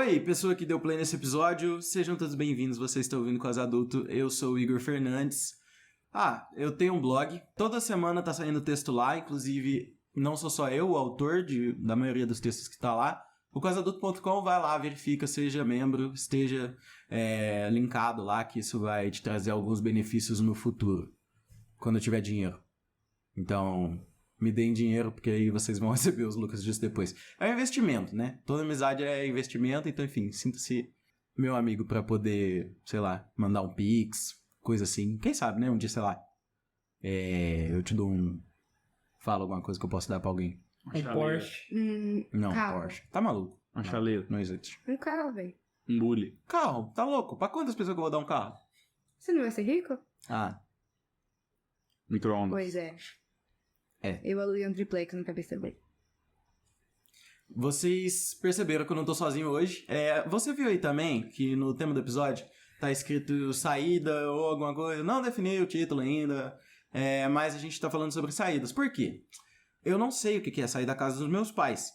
Oi, pessoa que deu play nesse episódio, sejam todos bem-vindos, você está ouvindo Quase Adulto, eu sou o Igor Fernandes. Eu tenho um blog, toda semana tá saindo texto lá, inclusive não sou só eu o autor da maioria dos textos que tá lá. O quaseadulto.com, vai lá, verifica, seja membro, esteja linkado lá, que isso vai te trazer alguns benefícios no futuro, quando eu tiver dinheiro. Então, me deem dinheiro, porque aí vocês vão receber os lucros disso depois. É um investimento, né? Toda amizade é investimento, então, enfim, sinta-se meu amigo pra poder, sei lá, mandar um pix, coisa assim. Quem sabe, né? Um dia, sei lá, eu te dou fala alguma coisa que eu posso dar pra alguém. Um Porsche. Não, carro. Porsche. Tá maluco. Um chaleiro. Não existe. Um carro, velho. Um bully. Carro, tá louco? Pra quantas pessoas que eu vou dar um carro? Você não vai ser rico? Micro-ondas. Pois é. É. Eu aluguei um triplex no PPCB. Vocês perceberam que eu não tô sozinho hoje. Você viu aí também que no tema do episódio tá escrito saída ou alguma coisa. Não defini o título ainda, mas a gente tá falando sobre saídas. Por quê? Eu não sei o que é sair da casa dos meus pais.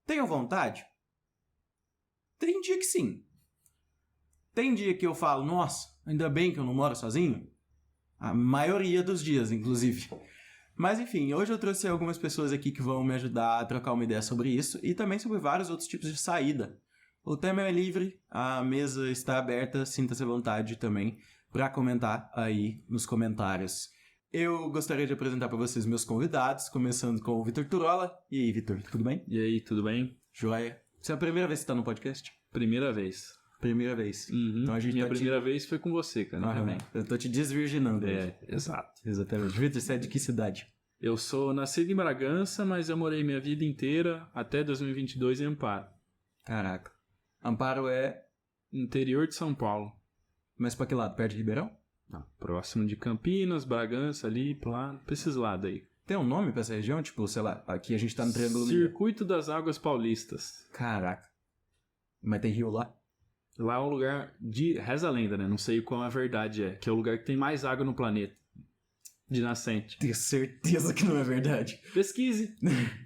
Tenho vontade? Tem dia que sim. Tem dia que eu falo, nossa, ainda bem que eu não moro sozinho. A maioria dos dias, inclusive. Mas enfim, hoje eu trouxe algumas pessoas aqui que vão me ajudar a trocar uma ideia sobre isso e também sobre vários outros tipos de saída. O tema é livre, a mesa está aberta, sinta-se à vontade também para comentar aí nos comentários. Eu gostaria de apresentar para vocês meus convidados, começando com o Vitor Turola. E aí, Vitor, tudo bem? E aí, tudo bem? Joia. Você é a primeira vez que tá no podcast? Primeira vez. Primeira vez. Uhum. Então a gente Minha tá primeira vez foi com você, cara. Também. Eu tô te desvirginando. Exato. Exatamente. Vitor, você é de que cidade? Eu sou nascido em Bragança, mas eu morei minha vida inteira, até 2022, em Amparo. Caraca. Amparo é... Interior de São Paulo. Mas pra que lado? Perto de Ribeirão? Não, próximo de Campinas, Bragança, ali, pra esses lados aí. Tem um nome pra essa região? Tipo, sei lá, aqui a gente tá no Triângulo Mineiro. Circuito das Águas Paulistas. Caraca. Mas tem rio lá? Lá é um lugar de... Reza a lenda, né? Não sei qual a verdade é. Que é o lugar que tem mais água no planeta. De nascente. Tenho certeza que não é verdade. Pesquise.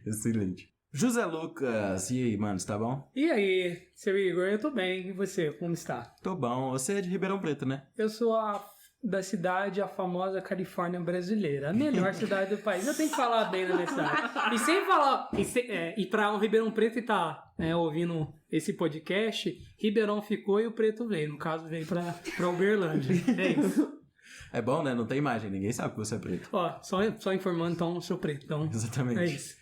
Excelente. José Lucas, e aí, mano, você tá bom? E aí, seu Igor, eu tô bem. E você, como está? Tô bom. Você é de Ribeirão Preto, né? Eu sou da cidade, a famosa Califórnia brasileira. A melhor cidade do país. Eu tenho que falar bem da minha cidade. E sem falar... E pra um Ribeirão Preto e tá ouvindo esse podcast, Ribeirão ficou e o Preto veio. No caso, veio pra Uberlândia. É isso. É bom, né? Não tem imagem. Ninguém sabe que você é preto. Ó, só informando, então, eu sou preto. Então, Exatamente. é isso.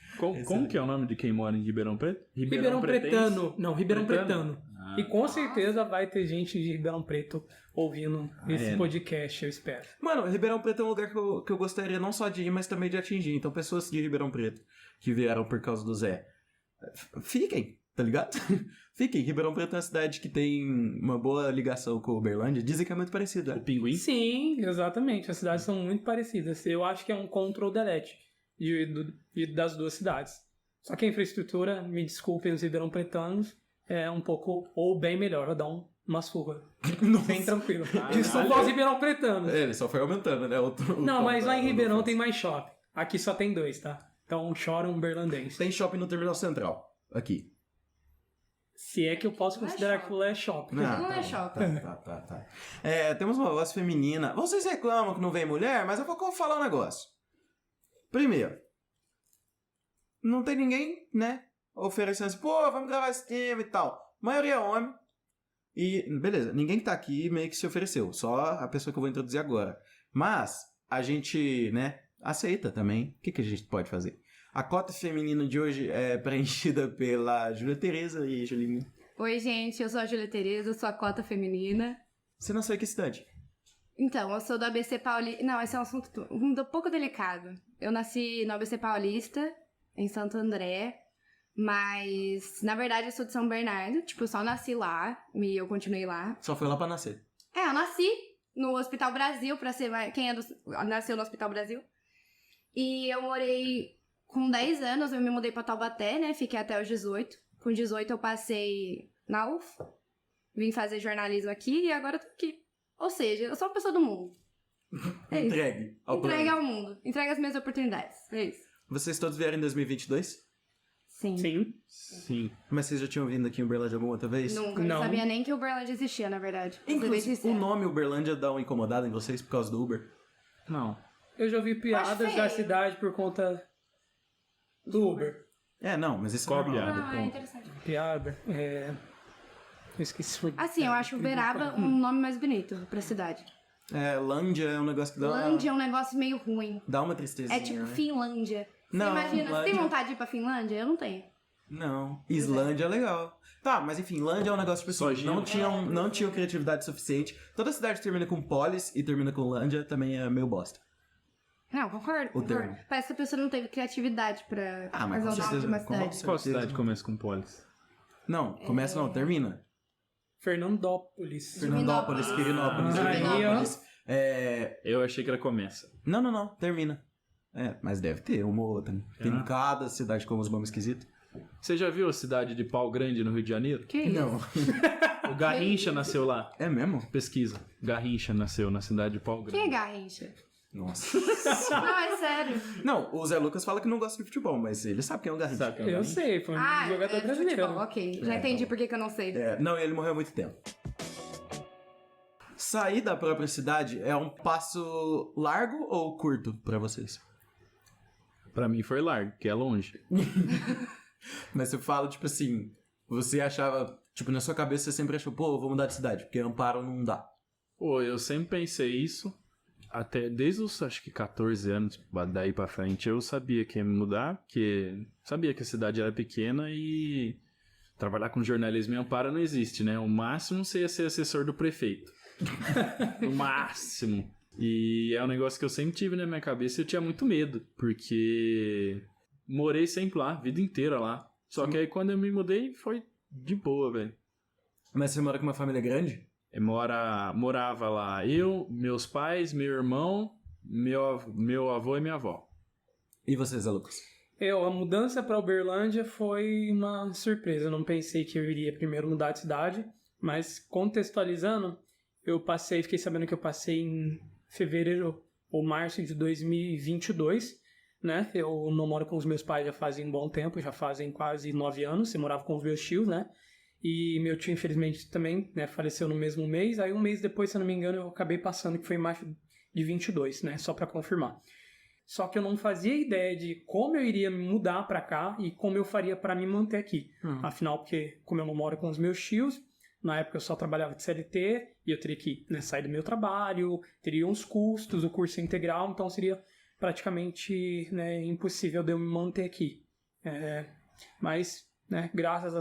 Como que é o nome de quem mora em Ribeirão Preto? Ribeirão Pretano. Não, Ribeirão Pretano. Ah. E com certeza vai ter gente de Ribeirão Preto ouvindo esse podcast, eu espero. Mano, Ribeirão Preto é um lugar que eu gostaria não só de ir, mas também de atingir. Então, pessoas de Ribeirão Preto que vieram por causa do Zé, fiquem, tá ligado? Fiquem. Ribeirão Preto é uma cidade que tem uma boa ligação com Uberlândia. Dizem que é muito parecido, O Pinguim? Sim, exatamente. As cidades são muito parecidas. Eu acho que é um control-delete das duas cidades. Só que a infraestrutura, me desculpem os ribeirão pretanos, é um pouco, ou bem melhor, eu dar umas fugas. Bem tranquilo. Eles são só os ribeirão pretanos. Ele só foi aumentando, né? Não, mas lá em Ribeirão tem mais shopping. Aqui só tem 2, tá? Então chora um berlandense. Tem shopping no Terminal Central, aqui. Se é que eu posso considerar que aquilo é shopping. Não é shopping. Tá. Temos uma voz feminina. Vocês reclamam que não vem mulher, mas eu vou falar um negócio. Primeiro, não tem ninguém, né, oferecendo assim, pô, vamos gravar esse tema e tal. A maioria é homem. E, beleza, ninguém que tá aqui meio que se ofereceu. Só a pessoa que eu vou introduzir agora. Mas, a gente, né, aceita também. O que a gente pode fazer? A cota feminina de hoje é preenchida pela Júlia Tereza e Julinha. Oi, gente, eu sou a Júlia Tereza, sou a cota feminina. Você nasceu em que cidade? Então, eu sou do ABC Paulista... Não, esse é um assunto um pouco delicado. Eu nasci no ABC Paulista, em Santo André, mas, na verdade, eu sou de São Bernardo. Tipo, eu só nasci lá e eu continuei lá. Só foi lá pra nascer. Eu nasci no Hospital Brasil, pra ser mais... Quem nasceu no Hospital Brasil. E eu morei... Com 10 anos, eu me mudei pra Taubaté, né? Fiquei até os 18. Com 18, eu passei na UF. Vim fazer jornalismo aqui e agora eu tô aqui. Ou seja, eu sou uma pessoa do mundo. É isso. Entregue ao Entregue plano. ao mundo. Entregue as minhas oportunidades. É isso. Vocês todos vieram em 2022? Sim. Sim. Sim. Mas vocês já tinham vindo aqui em Uberlândia alguma outra vez? Nunca. Não. Não sabia nem que Uberlândia existia, na verdade. Inclusive, o nome Uberlândia dá uma incomodada em vocês por causa do Uber? Não. Eu já ouvi piadas Acho da feio. cidade por conta do Uber. Não, mas isso Qual é normal. piada? Ah, é interessante. Piada. Eu esqueci. Assim, eu acho Uberaba um nome mais bonito pra cidade. Lândia é um negócio que dá Lândia é um negócio meio ruim. dá uma tristezinha, É tipo né? Finlândia. Não, Você imagina, você tem Lândia- vontade de ir pra Finlândia? Eu não tenho. Não. Islândia é legal. Tá, mas enfim, Lândia é um negócio de pessoas que Só não tinham criatividade suficiente. Toda cidade termina com polis e termina com Lândia também é meio bosta. Não, concordo. termo. Parece que a pessoa não teve criatividade pra Ah, mas com fazer o nome de certeza, uma com cidade. certeza. Qual cidade começa com polis? Não, começa não, termina. Fernandópolis. Fernandópolis, Quirinópolis, Aí, ó. Divinópolis. Eu achei que ela começa. Não, termina. Mas deve ter uma ou outra. Tem em cada cidade com uns nomes esquisitos. Você já viu a cidade de Pau Grande, no Rio de Janeiro? Que isso? Não. O Garrincha nasceu lá. É mesmo? Pesquisa. Garrincha nasceu na cidade de Pau Grande. Quem é Garrincha? Nossa. Não, é sério. Não, o Zé Lucas fala que não gosta de futebol, mas ele sabe quem é o Garrincha. Sabe quem é o Eu Garrincha? sei, foi um jogador é brasileiro. futebol, ok. Já entendi por que eu não sei. Não, ele morreu há muito tempo. Sair da própria cidade é um passo largo ou curto pra vocês? Pra mim foi largo, que é longe. Mas você fala, tipo assim, você achava, tipo, na sua cabeça você sempre achou, pô, eu vou mudar de cidade, porque Amparo não dá. Pô, eu sempre pensei isso. Até desde os, acho que 14 anos, daí pra frente, eu sabia que ia me mudar, porque sabia que a cidade era pequena e trabalhar com jornalismo em Amparo não existe, né? O máximo você ia ser assessor do prefeito. O máximo. E é um negócio que eu sempre tive na minha cabeça e eu tinha muito medo, porque morei sempre lá, a vida inteira lá. Só que aí quando eu me mudei, foi de boa, velho. Mas você mora com uma família grande? Morava lá eu, meus pais, meu irmão, meu avô e minha avó. E você, Zé Lucas? A mudança para Uberlândia foi uma surpresa. Eu não pensei que eu iria primeiro mudar de cidade, mas contextualizando, fiquei sabendo que eu passei em fevereiro ou março de 2022, né? Eu não moro com os meus pais já fazem um bom tempo, já fazem quase 9 anos. Eu morava com os meus tios, né? E meu tio, infelizmente, também, né, faleceu no mesmo mês. Aí um mês depois, se eu não me engano, eu acabei passando, que foi em março de 22, né? Só para confirmar. Só que eu não fazia ideia de como eu iria me mudar para cá e como eu faria para me manter aqui. Afinal, porque como eu não moro com os meus tios, na época eu só trabalhava de CLT e eu teria que, né, sair do meu trabalho, teria uns custos, o curso é integral, então seria praticamente, né, impossível de eu me manter aqui. Mas, né, graças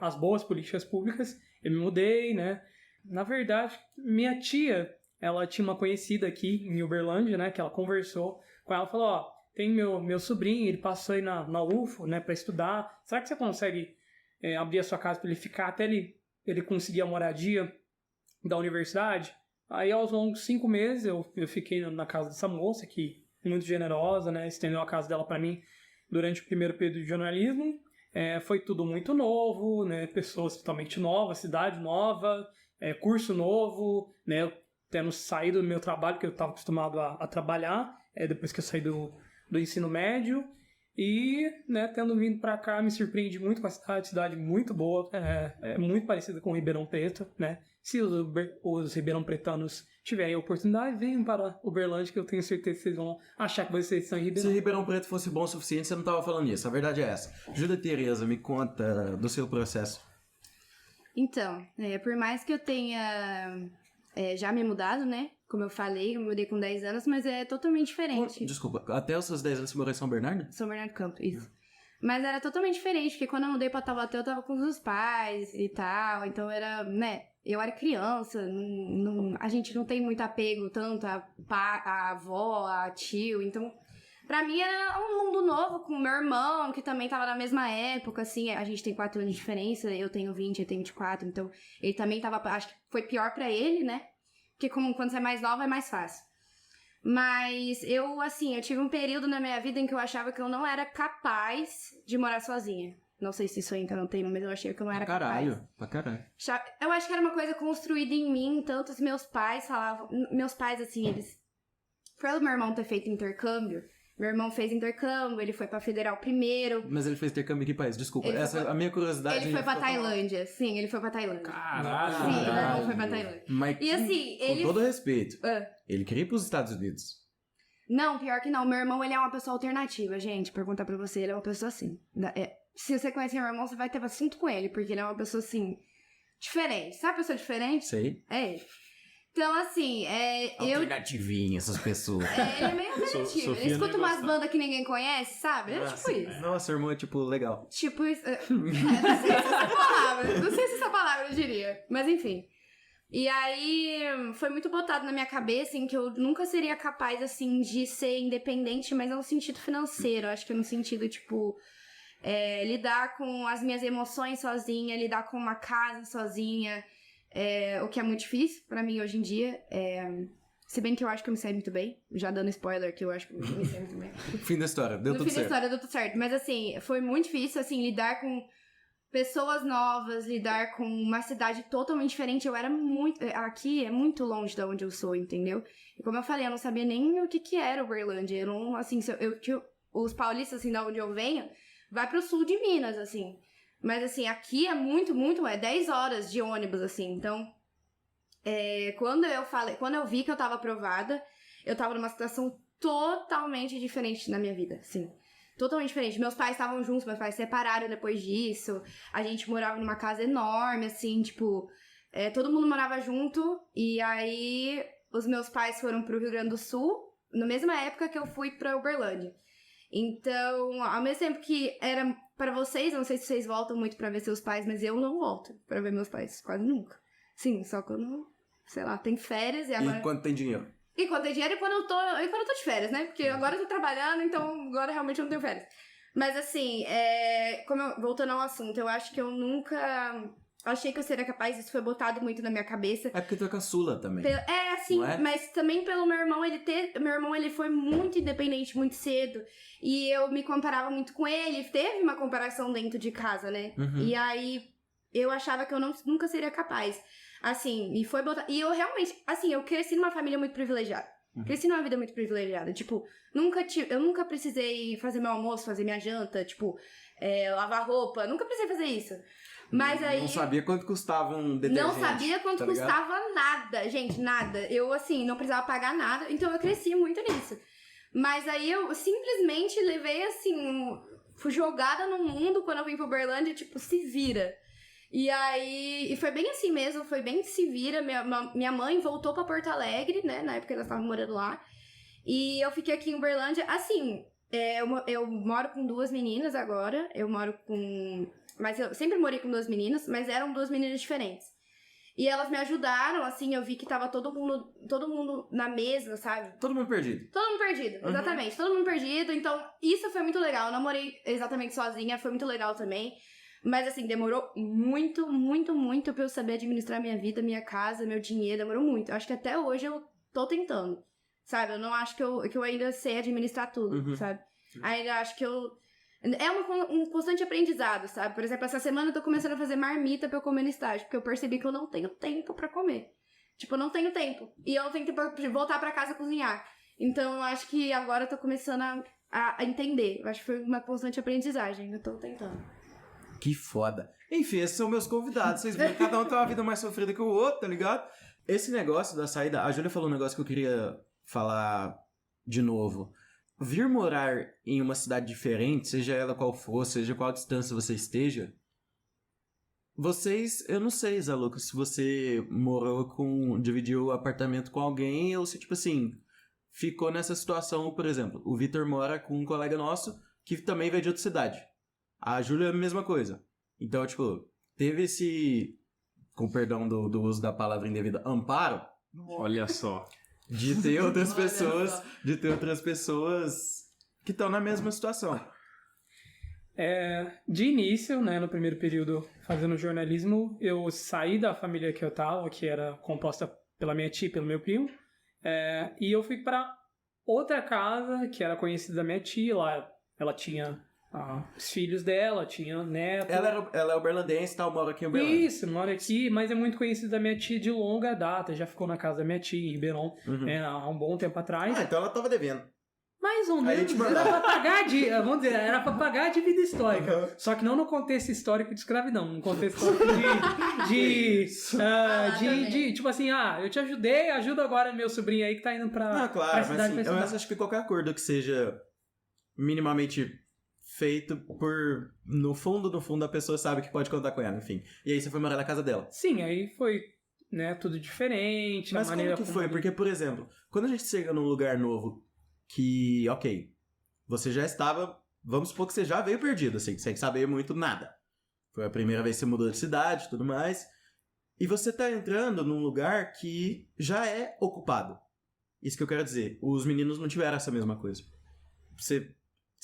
às boas políticas públicas, eu me mudei, né. Na verdade, minha tia, ela tinha uma conhecida aqui em Uberlândia, né, que ela conversou com ela, falou, tem meu sobrinho, ele passou aí na UFO, né, para estudar, será que você consegue abrir a sua casa para ele ficar até ele conseguir a moradia da universidade? Aí, aos longos 5 meses, eu fiquei na casa dessa moça, que é muito generosa, né, estendeu a casa dela para mim durante o primeiro período de jornalismo. Foi tudo muito novo, né, pessoas totalmente novas, cidade nova, curso novo, né, eu tendo saído do meu trabalho, que eu estava acostumado a trabalhar, depois que eu saí do ensino médio, e, né, tendo vindo para cá, me surpreendi muito com a cidade muito boa, muito parecida com Ribeirão Preto, né, se os ribeirão-pretanos tiverem a oportunidade, venham para Uberlândia, que eu tenho certeza que vocês vão achar que vocês são em Ribeirão. Se Ribeirão Preto fosse bom o suficiente, você não tava falando isso. A verdade é essa. Júlia Tereza, me conta do seu processo. Então, por mais que eu tenha já me mudado, né? Como eu falei, eu me mudei com 10 anos, mas é totalmente diferente. Desculpa, até os seus 10 anos você morou em São Bernardo? São Bernardo do Campo, isso. Mas era totalmente diferente, porque quando eu mudei pra Taubaté, eu tava com os meus pais e tal, então era, né, eu era criança, a gente não tem muito apego tanto a avó, a tio, então pra mim era um mundo novo com o meu irmão, que também tava na mesma época, assim, a gente tem 4 anos de diferença, eu tenho 20, ele tem 24, então ele também tava, acho que foi pior pra ele, né, porque quando você é mais nova é mais fácil. Mas eu tive um período na minha vida em que eu achava que eu não era capaz de morar sozinha. Não sei se isso ainda não tem, mas eu achei que eu não era capaz. Pra caralho. Eu acho que era uma coisa construída em mim, tanto os meus pais falavam... Meus pais, assim, eles... Pelo meu irmão ter feito intercâmbio, Meu irmão fez intercâmbio, ele foi pra Federal primeiro. Mas ele fez intercâmbio em que país? Desculpa, Ele essa foi- a minha curiosidade. Ele foi pra Tailândia. Sim, ele foi pra Tailândia. Caralho. Sim, meu irmão foi pra Tailândia. Mas E assim, com ele... todo respeito, Ah. ele queria ir pros Estados Unidos. Não, pior que não. Meu irmão, ele é uma pessoa alternativa, gente. Perguntar pra você, ele é uma pessoa assim. Se você conhecer meu irmão, você vai ter assunto com ele, porque ele é uma pessoa assim, diferente. Sabe pessoa diferente? Sei. É ele. Então, assim, eu. Alternativinha, essas pessoas. Ele é meio alternativo. Sofia Ele escuta não ia umas gostar. bandas que ninguém conhece, sabe? É tipo isso. Nossa, irmão é tipo legal. Tipo isso. Não sei se essa palavra. Não sei se essa palavra eu diria. Mas enfim. E aí, foi muito botado na minha cabeça em que eu nunca seria capaz, assim, de ser independente, mas não no sentido financeiro. Acho que no sentido, tipo, lidar com as minhas emoções sozinha, lidar com uma casa sozinha, o que é muito difícil pra mim hoje em dia. Se bem que eu acho que eu me sei muito bem, já dando spoiler que eu acho que eu me sei muito bem. Fim da história, deu No tudo fim da certo. história deu tudo certo. Mas assim, foi muito difícil, assim, lidar com pessoas novas, lidar com uma cidade totalmente diferente. Eu era muito... Aqui é muito longe de onde eu sou, entendeu? E como eu falei, eu não sabia nem o que era Uberlândia. Eu não, assim, os paulistas, assim, da onde eu venho, vai pro sul de Minas, assim. Mas, assim, aqui é muito, muito... É 10 horas de ônibus, assim. Então, quando eu vi que eu tava aprovada, eu tava numa situação totalmente diferente na minha vida, assim. Totalmente diferente. Meus pais estavam juntos, meus pais se separaram depois disso. A gente morava numa casa enorme, assim, tipo... todo mundo morava junto. E aí, os meus pais foram pro Rio Grande do Sul, na mesma época que eu fui pra Uberlândia. Então, ao mesmo tempo que era pra vocês, não sei se vocês voltam muito pra ver seus pais, mas eu não volto pra ver meus pais, quase nunca. Sim, só quando, sei lá, tem férias e agora... E quanto tem dinheiro? E quando tem dinheiro e quando eu tô de férias, né? Porque agora eu tô trabalhando, então agora realmente eu não tenho férias. Mas assim, voltando ao assunto, eu acho que eu nunca achei que eu seria capaz, isso foi botado muito na minha cabeça. É porque tu é caçula também. Assim, Não é? mas também pelo meu irmão, meu irmão, ele foi muito independente muito cedo. E eu me comparava muito com ele, teve uma comparação dentro de casa, né? Uhum. E aí, eu achava que eu nunca seria capaz. Assim, e foi botar... E eu realmente, assim, eu cresci numa família muito privilegiada. Uhum. Cresci numa vida muito privilegiada. Tipo, eu nunca precisei fazer meu almoço, fazer minha janta, tipo, lavar roupa. Nunca precisei fazer isso. Mas aí... Não sabia quanto custava um detergente. Não sabia quanto tá ligado? custava nada, gente, nada. Eu, assim, não precisava pagar nada, então eu cresci muito nisso. Mas aí eu simplesmente levei, assim, fui jogada no mundo quando eu vim pro Uberlândia, tipo, se vira. E aí, e foi bem assim mesmo, foi bem se vira. Minha mãe voltou pra Porto Alegre, né, na época que elas estavam morando lá. E eu fiquei aqui em Uberlândia, assim, eu moro com 2 meninas agora, mas eu sempre morei com 2 meninas, mas eram 2 meninas diferentes. E elas me ajudaram, assim, eu vi que tava todo mundo na mesa, sabe? Todo mundo perdido. Todo mundo perdido, exatamente, todo mundo perdido. Então, isso foi muito legal, eu não morei exatamente sozinha, foi muito legal também. Mas, assim, demorou muito, muito, muito pra eu saber administrar minha vida, minha casa, meu dinheiro, demorou muito. Eu acho que até hoje eu tô tentando, sabe? Eu não acho que eu ainda sei administrar tudo, sabe? Ainda acho que é um constante aprendizado, sabe? Por exemplo, essa semana eu tô começando a fazer marmita pra eu comer no estágio, porque eu percebi que eu não tenho tempo pra comer. Tipo, eu não tenho tempo. E eu não tenho tempo pra voltar pra casa cozinhar. Então, eu acho que agora eu tô começando a entender. Eu acho que foi uma constante aprendizagem. Eu tô tentando. Que foda. Enfim, esses são meus convidados. Vocês viram, cada um tem uma vida mais sofrida que o outro, tá ligado? Esse negócio da saída... A Júlia falou um negócio que eu queria falar de novo. Vir morar em uma cidade diferente, seja ela qual for, seja qual distância você esteja... Vocês... Eu não sei, Zé Lucas, se você dividiu o apartamento com alguém ou se, tipo assim... Ficou nessa situação, por exemplo. O Vitor mora com um colega nosso que também veio de outra cidade. A Júlia é a mesma coisa. Então, tipo, teve esse, com perdão do uso da palavra indevida, amparo Olha só. de ter outras Olha pessoas, só. de ter outras pessoas que estão na mesma situação. De início, né, no primeiro período fazendo jornalismo, eu saí da família que eu tava, que era composta pela minha tia e pelo meu primo, e eu fui para outra casa que era conhecida da minha tia. Lá ela tinha os filhos dela, tinha neto. Ela é uberlandense e tal, mora aqui em Uberlândia. Isso, mora aqui, mas é muito conhecida da minha tia de longa data, já ficou na casa da minha tia em Ribeirão há um bom tempo atrás. Ah, então ela tava devendo. Mais ou Aí, menos, tipo, era pra pagar vamos dizer, era pra pagar a dívida histórica. Uhum. Só que não no contexto histórico de escravidão, no contexto histórico de tipo assim, eu te ajudei, ajuda agora meu sobrinho aí que tá indo pra, Não, claro, pra mas cidade assim, pra eu estudar. acho que qualquer acordo que seja minimamente feito no fundo, a pessoa sabe que pode contar com ela, enfim. E aí você foi morar na casa dela. Sim, aí foi, né, tudo diferente, Mas a maneira como que foi? Porque, por exemplo, quando a gente chega num lugar novo que, ok, você já estava, vamos supor que você já veio perdido, assim, sem saber muito nada. Foi a primeira vez que você mudou de cidade e tudo mais. E você tá entrando num lugar que já é ocupado. Isso que eu quero dizer. Os meninos não tiveram essa mesma coisa. Você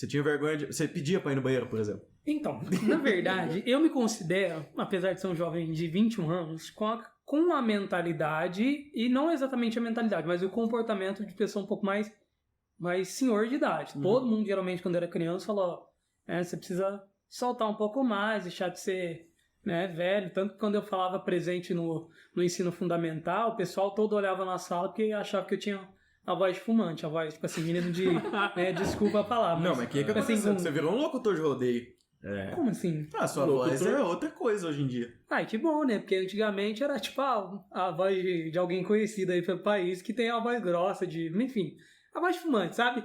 tinha vergonha de... Você pedia pra ir no banheiro, por exemplo. Então, na verdade, eu me considero, apesar de ser um jovem de 21 anos, com a mentalidade, e não exatamente a mentalidade, mas o comportamento de pessoa um pouco mais senhor de idade. Uhum. Todo mundo, geralmente, quando era criança, falou, você precisa soltar um pouco mais, deixar de ser, né, velho. Tanto que quando eu falava presente no ensino fundamental, o pessoal todo olhava na sala porque achava que eu tinha a voz de fumante, a voz, tipo assim, menino de... né, desculpa a palavra. Não, mas o que assim, aconteceu? Você virou um locutor de rodeio. Como assim? Ah, sua voz é outra coisa hoje em dia. Que bom, né? Porque antigamente era tipo a voz de alguém conhecido aí pelo país que tem uma voz grossa, enfim, a voz de fumante, sabe?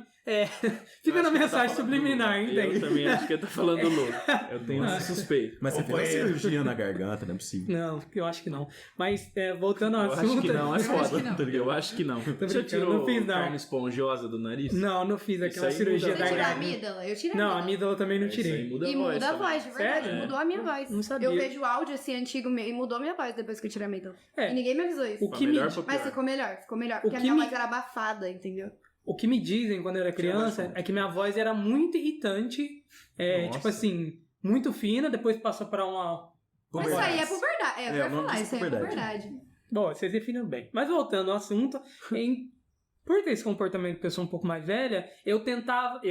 Fica na mensagem subliminar, entende? Eu também acho que ele tá falando louco. Eu tenho esse suspeito. Mas você fez uma cirurgia na garganta, não é possível. Não, eu acho que não. Mas, voltando ao Eu assunto... acho que não, é acho foda. que não. Tá ligado? Eu acho que não. Você brincando, tirou não fiz, não. carne esponjosa do nariz? Não fiz aquela Isso aí cirurgia muda Você da tirou a garganta. amígdala? Eu tirei Não, a a amígdala. amígdala eu também não Isso aí tirei. muda E a voz muda a também. voz, de verdade. Sério? Mudou a minha voz. Não sabia. Eu vejo áudio assim antigo e mudou a minha voz depois que eu tirei a amígdala. É. E ninguém me avisou isso. O que me... melhor pra Mas pior. ficou melhor. Porque a que minha me- voz era abafada, entendeu? O que me dizem quando eu era criança é que minha voz era muito irritante, Nossa. tipo assim, muito fina, depois passou pra uma... Mas isso aí é puberdade. Eu o ia nome falar, disso isso aí é puberdade. Bom, vocês definiram bem. Mas voltando ao assunto, por ter esse comportamento de pessoa um pouco mais velha, eu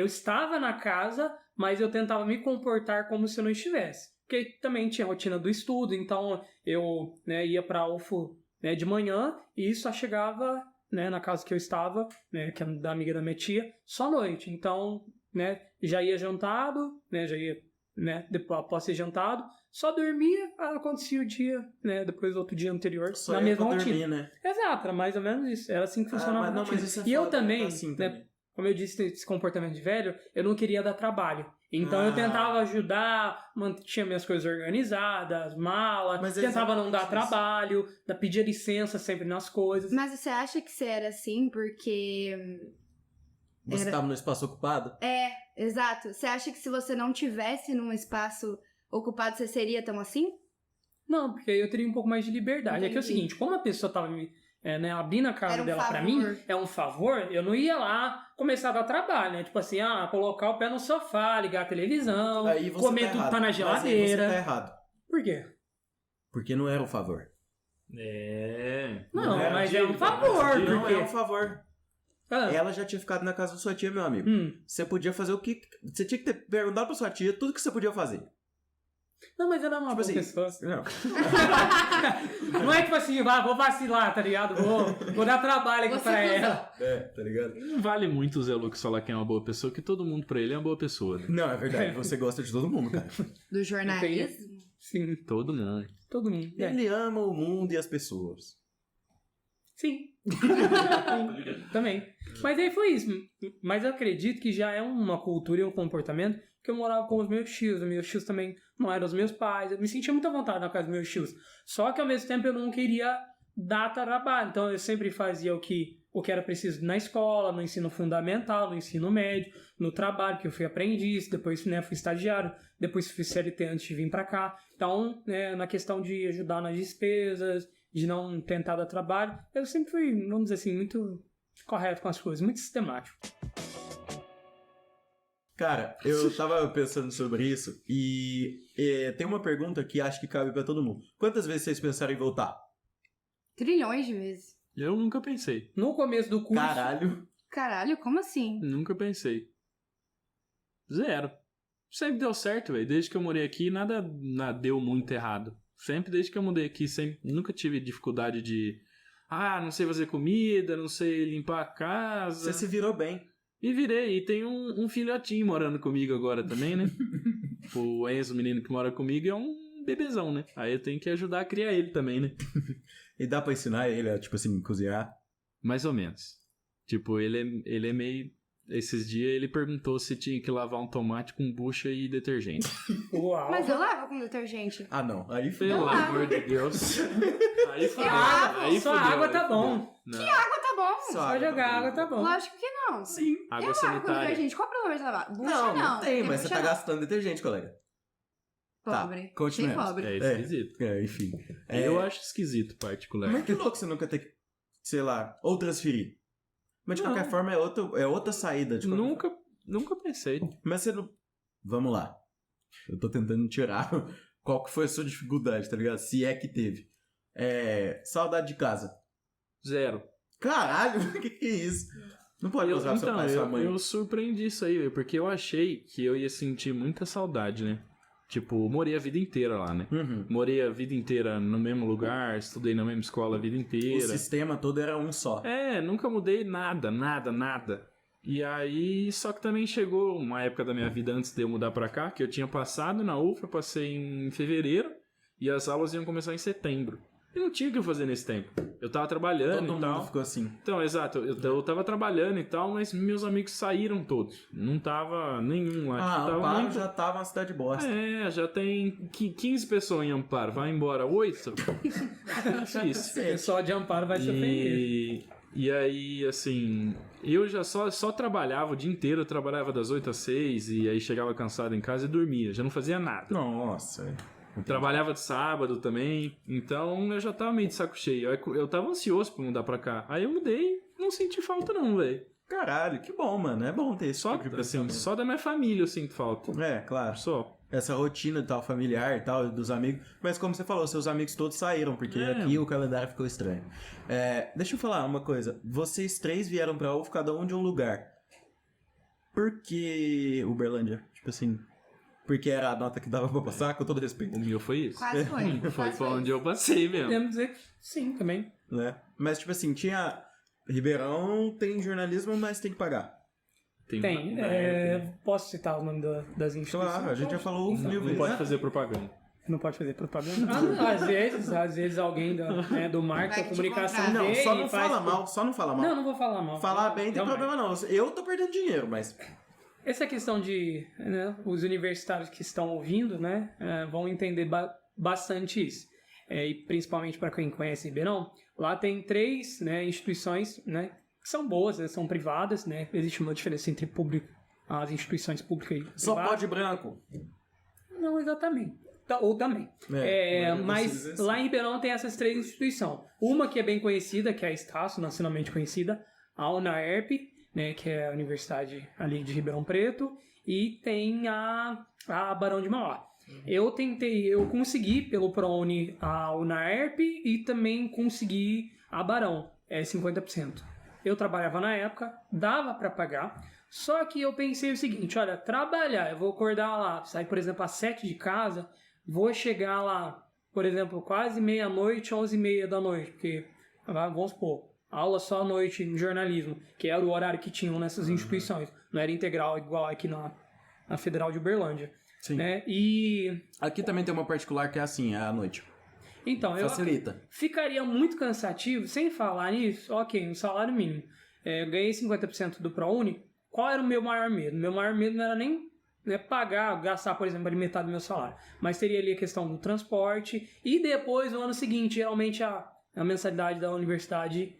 estava na casa, mas eu tentava me comportar como se eu não estivesse. Porque também tinha a rotina do estudo, então eu, né, ia pra UFO, né, de manhã e só chegava, né, na casa que eu estava, né, que é da amiga da minha tia, só à noite. Então, né, já ia jantado, né, depois, após ser jantado, só dormia, acontecia o dia, né, depois do outro dia anterior, Só na ia mesma pra rotina. dormir, né? Exato, era mais ou menos isso. Era assim que funcionava a Não, rotina. mas isso é E eu foda, também, assim né, também. como eu disse, esse comportamento de velho, eu não queria dar trabalho. Então eu tentava ajudar, tinha minhas coisas organizadas, mala, Mas é tentava não dar exatamente isso. trabalho, pedia licença sempre nas coisas. Mas você acha que você era assim porque... Você tava no espaço ocupado? Exato. Você acha que se você não tivesse num espaço ocupado, você seria tão assim? Não, porque aí eu teria um pouco mais de liberdade. É que é o Entendi. seguinte, como a pessoa tava me abrindo a casa Era um dela pra favor. mim, é um favor, eu não ia lá começar a dar trabalho, né? Tipo assim, colocar o pé no sofá, ligar a televisão, Aí você comer tudo errado. que tá na Mas aí geladeira. você tá errado. Por quê? Porque não era um favor. Não, era mas é um dívida, favor, né? Não porque... era um favor. Ah, Ela já tinha ficado na casa da sua tia, meu amigo. Você podia fazer o que... Você tinha que ter perguntado pra sua tia tudo que você podia fazer. Não, mas ela é uma Tipo boa assim, pessoa. Não. Não é tipo assim, vou vacilar, tá ligado? Vou dar trabalho aqui Você pra cuzão. ela. Tá ligado? Não vale muito o Zé Lucas falar que é uma boa pessoa, que todo mundo pra ele é uma boa pessoa, né? Não, é verdade. Você gosta de todo mundo, cara. Do jornalismo? Sim, Todo mundo. todo mundo. Ele ama o mundo e as pessoas. Sim. Também. Mas aí foi isso. Mas eu acredito que já é uma cultura e um comportamento que eu morava com os meus tios. Os meus tios também não eram os meus pais. Eu me sentia muito à vontade na casa dos meus tios. Só que ao mesmo tempo eu não queria dar trabalho. Então eu sempre fazia o que era preciso na escola, no ensino fundamental, no ensino médio, no trabalho, que eu fui aprendiz, depois, né, fui estagiário, depois fui CLT antes de vir pra cá. Então, né, na questão de ajudar nas despesas, de não tentar dar trabalho, eu sempre fui, vamos dizer assim, muito correto com as coisas, muito sistemático. Cara, eu tava pensando sobre isso e tem uma pergunta que acho que cabe pra todo mundo. Quantas vezes vocês pensaram em voltar? Trilhões de vezes. Eu nunca pensei. No começo do curso... Caralho. Caralho, como assim? Nunca pensei. Zero. Sempre deu certo, velho. Desde que eu morei aqui, nada deu muito errado. Sempre desde que eu mudei aqui, nunca tive dificuldade de... não sei fazer comida, não sei limpar a casa. Você se virou bem. E virei. E tem um filhotinho morando comigo agora também, né? O Enzo, o menino que mora comigo, é um bebezão, né? Aí eu tenho que ajudar a criar ele também, né? E dá pra ensinar ele a, tipo assim, cozinhar? Mais ou menos. Tipo, ele é meio... Esses dias ele perguntou se tinha que lavar um tomate com bucha e detergente. Uau. Mas eu lavo com detergente. Ah, não. Aí Pelo amor de Deus. Aí fudeu. Aí Só fudeu, água aí tá fudeu. bom. Não. Água tá bom. Só jogar água tá bom. Lógico que não. Sim. Água Eu lavo com sanitária. detergente. Qual o problema de lavar? Bucha Não, não. tem, mas você bucha tá não. gastando detergente, colega. Pobre. Tá, continuemos. Bem pobre. É esquisito. Enfim. Eu acho esquisito, particular. Mas que louco você nunca ter que, sei lá, ou transferir. Mas de Não. qualquer forma é outra saída. De qualquer Nunca pensei. Mas você não... Vamos lá. Eu tô tentando tirar qual que foi a sua dificuldade, tá ligado? Se é que teve. Saudade de casa. 0. Caralho, o que é isso? Não pode usar seu pai e sua mãe. Eu surpreendi isso aí, velho, porque eu achei que eu ia sentir muita saudade, né? Tipo, morei a vida inteira lá, né? Uhum. Morei a vida inteira no mesmo lugar, estudei na mesma escola a vida O inteira. sistema todo era um só. Nunca mudei nada. E aí, só que também chegou uma época da minha vida antes de eu mudar pra cá, que eu tinha passado na UFA, passei em fevereiro, e as aulas iam começar em setembro. E não tinha o que fazer nesse tempo. Eu tava trabalhando Todo e tal. mundo ficou assim. Então, exato, eu tava trabalhando e tal, mas meus amigos saíram todos. Não tava nenhum lá. Tipo, o tava Amparo muito... já tava uma cidade bosta. Já tem 15 pessoas em Amparo. Vai embora 8? Difícil. O pessoal de Amparo vai se ofender. E aí, assim, eu já só trabalhava o dia inteiro, eu trabalhava das 8 às 6, e aí chegava cansado em casa e dormia, já não fazia nada. Nossa. Trabalhava de sábado também, então eu já tava meio de saco cheio. Eu tava ansioso pra mudar pra cá. Aí eu mudei, não senti falta não, velho. Caralho, que bom, mano. É bom ter esse Só, tipo de assim, pensamento. só da minha família eu sinto falta. Claro. Só. Essa rotina e tal, familiar e tal, dos amigos. Mas como você falou, seus amigos todos saíram, porque aqui o calendário ficou estranho. Deixa eu falar uma coisa. Vocês 3 vieram pra UF, cada um de um lugar. Por que Uberlândia? Tipo assim... Porque era a nota que dava pra passar, com todo respeito. O meu foi isso. Quase foi. Foi Quase pra foi. onde eu passei mesmo. Podemos dizer que sim, também. Né? Mas tipo assim, tinha... Ribeirão tem jornalismo, mas tem que pagar. Tem. Posso citar o nome das instituições? Claro, a gente já falou mil Não vezes. pode fazer propaganda. Não pode fazer propaganda? Não, às vezes alguém do marketing, Vai da te comunicação comprar. Não, vem só não e faz... fala mal, só não fala mal. Não vou falar mal. Falar bem tem Realmente. problema não. Eu tô perdendo dinheiro, mas... Essa questão de os universitários que estão ouvindo, né, vão entender bastante isso. E principalmente para quem conhece Ribeirão, lá tem 3 instituições, né, que são boas, são privadas, né, existe uma diferença entre as instituições públicas e Só privadas. pode branco. Não exatamente. Ou também. Mas lá em Ribeirão tem essas 3 instituições. Uma que é bem conhecida, que é a Estácio, nacionalmente conhecida, a UNAERP, né, que é a Universidade ali de Ribeirão Preto, e tem a Barão de Mauá. Eu consegui pelo ProUni a UNAERP e também consegui a Barão, 50%. Eu trabalhava na época, dava para pagar, só que eu pensei o seguinte, olha, trabalhar, eu vou acordar lá, sair, por exemplo, às 7 de casa, vou chegar lá, por exemplo, quase meia-noite, 11h30 da noite, porque, vamos supor, aula só à noite em jornalismo, que era o horário que tinham nessas instituições. Não era integral igual aqui na Federal de Uberlândia. Sim. Né? E... Aqui também tem uma particular que é assim, é à noite. Então, Facilita. Ficaria muito cansativo, sem falar nisso, ok, um salário mínimo. Eu ganhei 50% do ProUni. Qual era o meu maior medo? Meu maior medo não era nem gastar, por exemplo, metade do meu salário. Mas teria ali a questão do transporte. E depois, no ano seguinte, geralmente a mensalidade da universidade...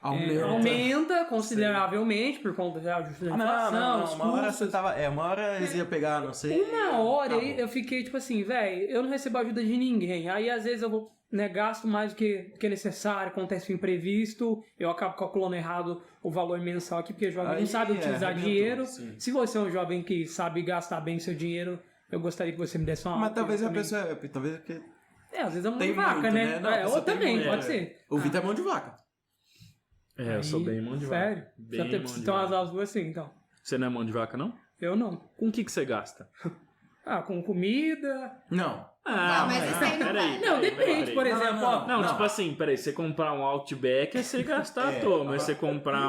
Aumenta consideravelmente por conta da inflação. Não. Uma hora eles iam pegar, não sei. Uma hora eu fiquei tipo assim, velho, eu não recebo ajuda de ninguém. Aí às vezes eu vou, gasto mais do que necessário, acontece um imprevisto, eu acabo calculando errado o valor mensal aqui, porque o jovem não sabe utilizar dinheiro. Sim. Se você é um jovem que sabe gastar bem seu dinheiro, eu gostaria que você me desse uma aula. Mas talvez a pessoa. Talvez porque. Às vezes é mão Tem de vaca, muito, né? Não, a pessoa ou também, muito, pode ser. O Vitor é mão de vaca. Eu sou bem mão de vaca. Sério? Bem Já mão tem de então vaca. as duas assim, então. Você não é mão de vaca, não? Eu não. Com o que você gasta? Com comida. Não. Não, mas isso aí não vai. Não, depende, por exemplo, ó. Não, tipo assim, peraí, você comprar um Outback é você gastar à toa, mas você comprar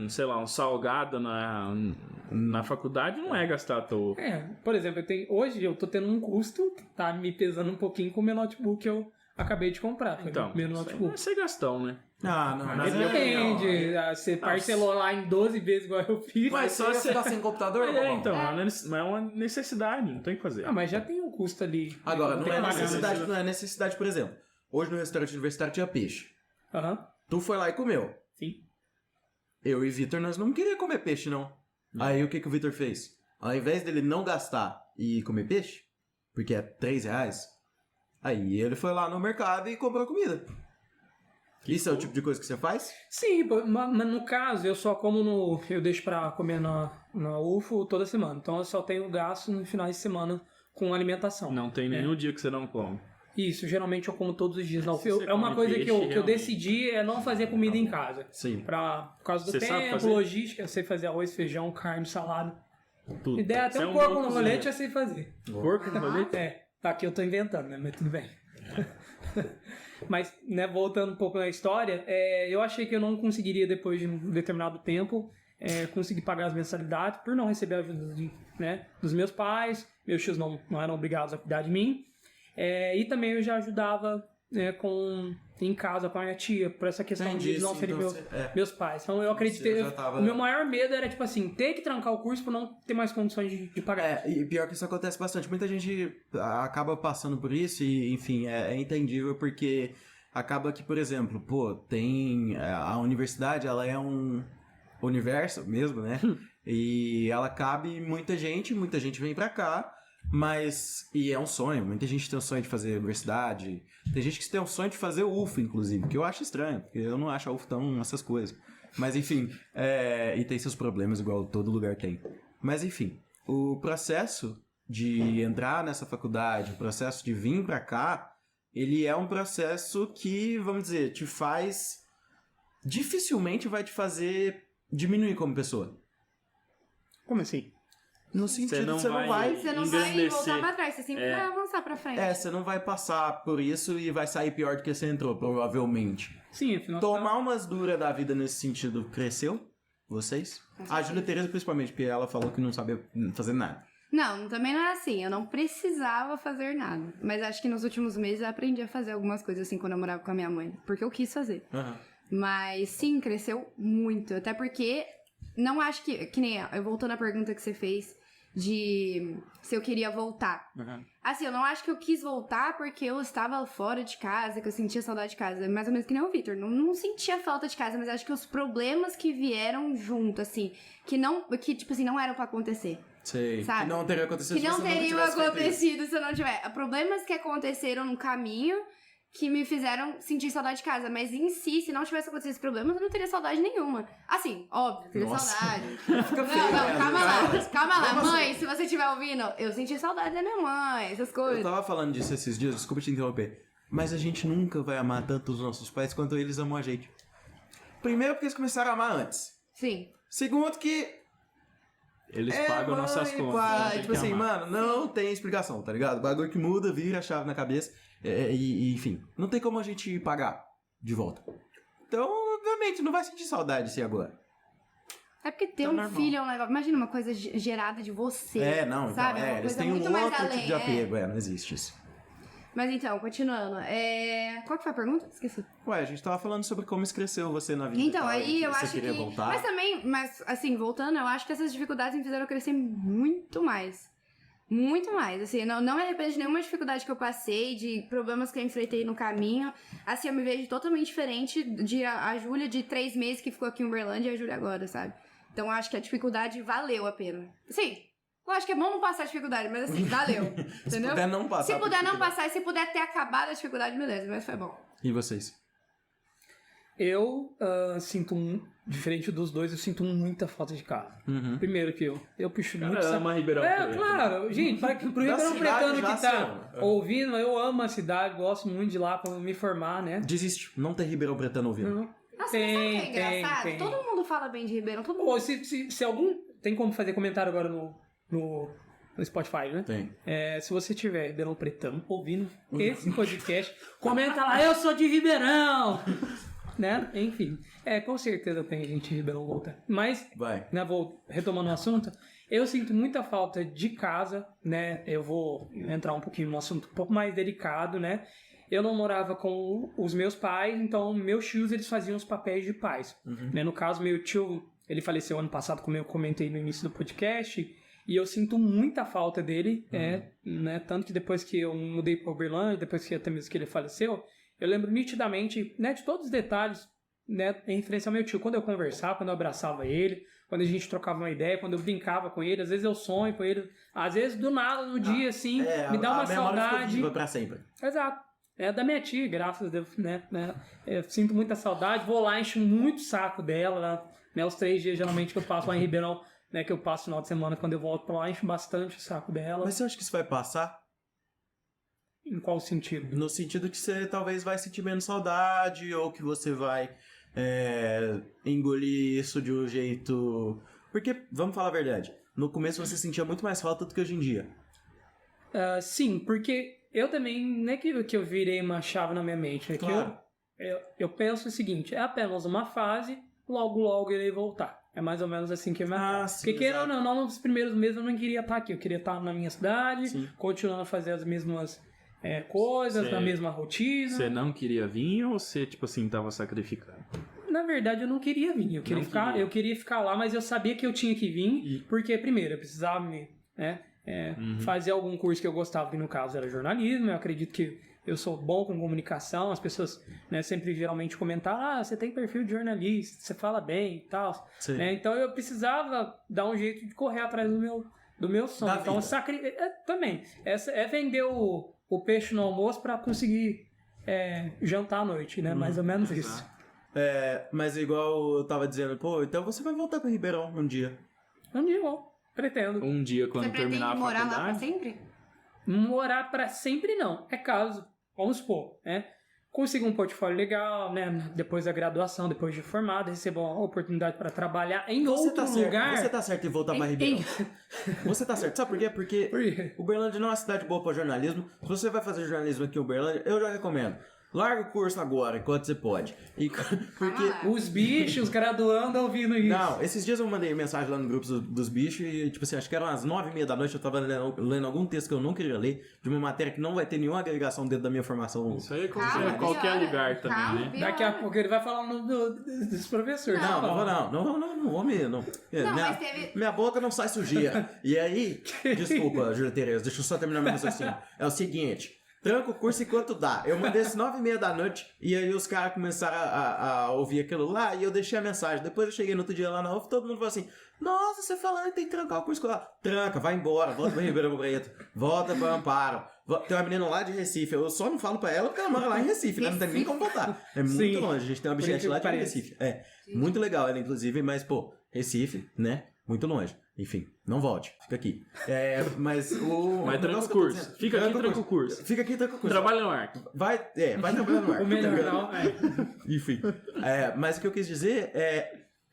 sei lá, um salgado na faculdade não é gastar à toa. Por exemplo, hoje eu tô tendo um custo, tá me pesando um pouquinho com o meu notebook que eu acabei de comprar. Foi Então, meu isso aí notebook. vai ser gastão, né? Ah, não, mas Depende, você parcelou lá em 12 vezes igual eu fiz. Mas só você tá sem computador, Então, mas é uma necessidade, não tem o que fazer. Ah, mas já tem um custo ali. Agora, Tem não é que pagar, necessidade, né? não é necessidade, por exemplo. Hoje no restaurante universitário tinha peixe. Aham, Tu foi lá e comeu. sim. Eu e Vitor, nós não queríamos comer peixe, não. Aí o que o Vitor fez? Ao invés dele não gastar e comer peixe, porque é R$3, aí ele foi lá no mercado e comprou comida. Isso é o tipo de coisa que você faz? Sim, mas no caso, eu só como eu deixo pra comer na UFO toda semana. Então eu só tenho gasto no final de semana com alimentação. Não tem nenhum dia que você não come. Isso, geralmente eu como todos os dias na UFO. Você É uma come coisa peixe, que eu realmente. decidi é não fazer comida em casa. Sim. Por causa do Você sabe tempo, fazer? logística, eu sei fazer arroz, feijão, carne, salada. Tudo. Ideia até Você é um bom porco no cozinheiro. rolete eu sei fazer. Porco no rolete? Tá aqui eu tô inventando, né? Mas tudo bem. Mas, né, voltando um pouco na história, eu achei que eu não conseguiria, depois de um determinado tempo, conseguir pagar as mensalidades por não receber a ajuda dos meus pais. Meus tios não eram obrigados a cuidar de mim. E também eu já ajudava em casa com a minha tia, por essa questão Entendi, de não sim, serem então meus pais. Então eu acreditei. Você já tava- O meu maior medo era, tipo assim, ter que trancar o curso por não ter mais condições de pagar. E pior que isso acontece bastante. Muita gente acaba passando por isso e, enfim, é entendível porque acaba que, por exemplo, tem a universidade, ela é um universo mesmo, né? E ela cabe muita gente vem pra cá, e é um sonho. Muita gente tem o sonho de fazer universidade. Tem gente que tem o sonho de fazer UFO, inclusive, que eu acho estranho, porque eu não acho a UFO tão essas coisas. Mas enfim, e tem seus problemas, igual todo lugar tem. Mas enfim, o processo de entrar nessa faculdade, o processo de vir pra cá, ele é um processo que, vamos dizer, dificilmente vai te fazer diminuir como pessoa. Como assim? No sentido que você não vai... Você não vai engrandecer. voltar pra trás, você sempre vai avançar pra frente. Você não vai passar por isso e vai sair pior do que você entrou, provavelmente. Sim, afinal. Tomar umas duras da vida nesse sentido cresceu? Vocês? A Júlia Tereza, principalmente, porque ela falou que não sabia fazer nada. Não, também não é assim. Eu não precisava fazer nada. Mas acho que nos últimos meses eu aprendi a fazer algumas coisas assim quando eu morava com a minha mãe. Porque eu quis fazer. Uhum. Mas sim, cresceu muito. Até porque não acho que nem eu voltando à pergunta que você fez de se eu queria voltar. Uhum. Assim, eu não acho que eu quis voltar porque eu estava fora de casa, que eu sentia saudade de casa. Mais ou menos que nem o Vitor. Não sentia falta de casa, mas acho que os problemas que vieram junto, assim, que tipo assim, não eram pra acontecer. Sei. Sabe? Que não teria acontecido Que não se você teriam tivesse feito isso. acontecido se eu não tiver. Problemas que aconteceram no caminho que me fizeram sentir saudade de casa. Mas em si, se não tivesse acontecido esses problemas, eu não teria saudade nenhuma. Assim, óbvio, teria Nossa. saudade. Fica feio, né? Calma lá. Como Mãe, se você estiver ouvindo, eu senti saudade da minha mãe, essas Eu coisas. tava falando disso esses dias, desculpa te interromper. Mas a gente nunca vai amar tanto os nossos pais quanto eles amam a gente. Primeiro porque eles começaram a amar antes. Sim. Segundo que... Eles pagam nossas mãe, contas. pai, tem tipo que assim, amar. mano, não tem explicação, tá ligado? Bagulho que muda, vira a chave na cabeça. Enfim, não tem como a gente pagar de volta. Então, obviamente, não vai sentir saudade se agora. É porque ter Tá um normal. filho é um negócio... Imagina uma coisa gerada de você. Não, sabe? então, Uma eles coisa têm um muito mais outro além, tipo de apego, não existe isso. Mas então, continuando. Qual que foi a pergunta? Esqueci. Ué, a gente tava falando sobre como isso cresceu você na vida. Então, e tal, aí eu você acho queria que... voltar. Mas assim, voltando, eu acho que essas dificuldades me fizeram crescer muito mais. Muito mais. Assim, não me arrependo de nenhuma dificuldade que eu passei, de problemas que eu enfrentei no caminho. Assim, eu me vejo totalmente diferente de a Júlia de 3 meses que ficou aqui em Uberlândia e a Júlia agora, sabe? Então, eu acho que a dificuldade valeu a pena. Sim, eu acho que é bom não passar a dificuldade, mas assim, valeu. Se Entendeu? puder não passar. Se por puder não dificuldade. passar e se puder ter acabado a dificuldade, beleza, mas foi bom. E vocês? Eu sinto diferente dos dois, eu sinto muita falta de casa. Uhum. Primeiro que eu puxo muito... Cara, ama Ribeirão Preto. Claro. Gente, pro Ribeirão cidade Pretano já que tá se ama. ouvindo, eu amo a cidade, gosto muito de ir lá pra me formar, né? Desiste. Não tem Ribeirão Pretano ouvindo. Nossa, Tem, mas sabe o que é engraçado? tem. Todo mundo fala bem de Ribeirão, todo mundo. Pô, se algum... Tem como fazer comentário agora no no Spotify, né? Tem. Se você tiver Ribeirão Pretão ouvindo esse podcast, comenta lá, eu sou de Ribeirão! Né? Enfim, com certeza tem gente de Ribeirão volta. Mas, Vai. né, vou retomando o assunto, eu sinto muita falta de casa, né? Eu vou entrar um pouquinho num assunto um pouco mais delicado, né? Eu não morava com os meus pais, então meus tios, eles faziam os papéis de pais. Né? No caso, meu tio, ele faleceu ano passado, como eu comentei no início do podcast, e eu sinto muita falta dele, né? Tanto que depois que eu mudei para Uberlândia, depois que até mesmo que ele faleceu, eu lembro nitidamente, né, de todos os detalhes, né, em referência ao meu tio. Quando eu conversava, quando eu abraçava ele, quando a gente trocava uma ideia, quando eu brincava com ele, às vezes eu sonho com ele, às vezes do nada, no dia, assim, me dá uma saudade. Viva pra sempre. Exato. É da minha tia, graças a Deus, né? Eu sinto muita saudade, vou lá, encho muito o saco dela, né? Os 3 dias, geralmente, que eu passo lá em Ribeirão, né, que eu passo no final de semana, quando eu volto pra lá, encho bastante o saco dela. Mas você acha que isso vai passar? Em qual sentido? No sentido que você talvez vai sentir menos saudade, ou que você vai engolir isso de um jeito... Porque, vamos falar a verdade, no começo você sentia muito mais falta do que hoje em dia. Sim, porque eu também, não é que eu virei uma chave na minha mente, é Claro. que eu penso o seguinte, é apenas uma fase, logo irei voltar. É mais ou menos assim que eu me sim, porque querendo exato. ou não, nos primeiros meses eu não queria estar aqui, eu queria estar na minha cidade, Sim. continuando a fazer as mesmas coisas, na mesma rotina. Você não queria vir ou você, tipo assim, tava sacrificando? Na verdade, eu não queria vir. Eu queria ficar lá, mas eu sabia que eu tinha que vir, porque, primeiro, eu precisava fazer algum curso que eu gostava, que no caso era jornalismo. Eu acredito que eu sou bom com comunicação. As pessoas, né, sempre geralmente comentaram, você tem perfil de jornalista, você fala bem e tal. Né? Então eu precisava dar um jeito de correr atrás do meu sonho. Da Então vida. também. Vender o peixe no almoço para conseguir jantar à noite, né? Mais ou menos isso. Mas igual eu tava dizendo, então você vai voltar pra Ribeirão um dia. Um dia, bom. Pretendo. Um dia, quando Você pretende terminar a morar faculdade... lá pra sempre? Morar pra sempre, não. É caso, vamos supor, né? Consigo um portfólio legal, né? Depois da graduação, depois de formado, recebo uma oportunidade para trabalhar em outro lugar. Você tá certo em voltar pra Ribeirão. Você tá certo. Sabe por quê? Porque Por quê? Uberlândia não é uma cidade boa pra jornalismo. Se você vai fazer jornalismo aqui em Uberlândia, eu já recomendo. Larga o curso agora, enquanto você pode. Porque... Os bichos graduando ouvindo isso. Não, esses dias eu mandei mensagem lá no grupo dos bichos e, tipo assim, acho que eram as 9h30 da noite, eu tava lendo algum texto que eu não queria ler, de uma matéria que não vai ter nenhuma agregação dentro da minha formação. Isso aí Calma, é qualquer piora. lugar também, Calma, né? piora. Daqui a pouco ele vai falar o nome dos professores. Não vou me... Não. Mas teve- Minha boca não sai sujeira. E aí, desculpa, Júlia Tereza, deixa eu só terminar meu raciocínio. É o seguinte... Tranca o curso enquanto dá. Eu mandei às 9h30 da noite e aí os caras começaram a ouvir aquilo lá e eu deixei a mensagem. Depois eu cheguei no outro dia lá na UF e todo mundo falou assim: nossa, você falando que tem que trancar o curso lá. Tranca, vai embora, volta pra Ribeirão Preto, volta pra Amparo. Tem uma menina lá de Recife, eu só não falo pra ela porque ela mora lá em Recife, né? Não tem nem como voltar. É muito Sim. longe, a gente tem uma bichete lá de Recife. Muito legal ela, inclusive, mas pô, Recife, né? Muito longe. Enfim, não volte, fica aqui. Mas o. Mas tranca o curso. Fica aqui, tranca o curso. Fica aqui, tranca o curso. Trabalha no ar. Vai trabalhar no ar. O melhor não, Enfim. Mas o que eu quis dizer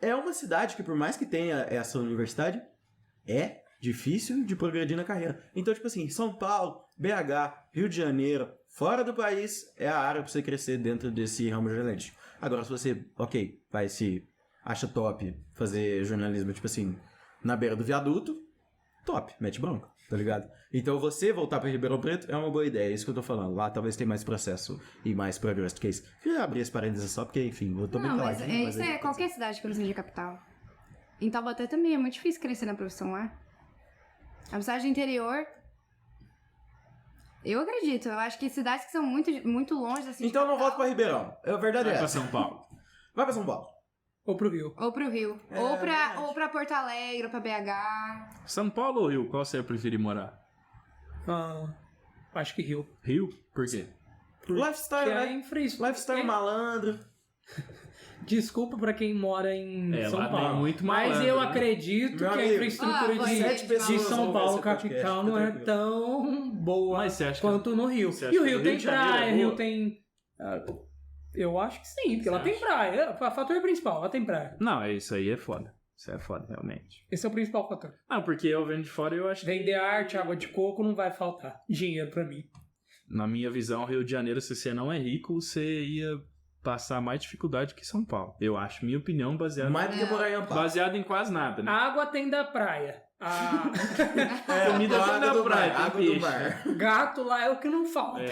é uma cidade que, por mais que tenha essa universidade, é difícil de progredir na carreira. Então, tipo assim, São Paulo, BH, Rio de Janeiro, fora do país, é a área pra você crescer dentro desse ramo jornalístico. Agora, se você, acha top fazer jornalismo, tipo assim, na beira do viaduto, top, mete bronca, tá ligado? Então você voltar pra Ribeirão Preto é uma boa ideia, é isso que eu tô falando. Lá talvez tenha mais processo e mais progresso do que isso. Queria abrir esse parênteses só porque, enfim, eu tô bem Não, calado. mas isso é qualquer cidade que não seja capital. Em Taubaté também é muito difícil crescer na profissão lá. A cidade do interior... Eu acredito, eu acho que cidades que são muito, muito longe assim. Então não volta pra Ribeirão, a verdade é Vai pra essa. São Paulo. Vai pra São Paulo. Ou pro Rio. Ou pro Rio. Ou pra Porto Alegre, ou pra BH. São Paulo ou Rio? Qual você preferir morar? Acho que Rio. Rio? Por quê? Lifestyle, Que é né? infraestrutura. Lifestyle malandro. Desculpa pra quem mora em São lá Paulo. tem muito mas malandro, eu né? acredito Meu que a amigo, infraestrutura você Sete de pessoas de vão São ver Paulo, esse podcast, capital, fica não é tranquilo. tão boa Mas você acha que- quanto no Rio. Você acha E o que Rio o tem Rio de Janeiro praia, é o Rio boa? tem... eu acho que sim, porque lá tem praia. O fator principal, lá tem praia. Não, isso aí é foda. Isso é foda, realmente. Esse é o principal fator. Porque eu vendo de fora, eu acho que, Vender arte, água de coco, não vai faltar dinheiro pra mim. na minha visão, Rio de Janeiro, se você não é rico, você ia passar mais dificuldade que São Paulo. Eu acho, minha opinião, baseada Mais do que morar em Amparo. baseado em quase nada, né? A água tem da praia. A comida água tem da do praia, mar, tem água peixe. do mar. gato lá é o que não falta.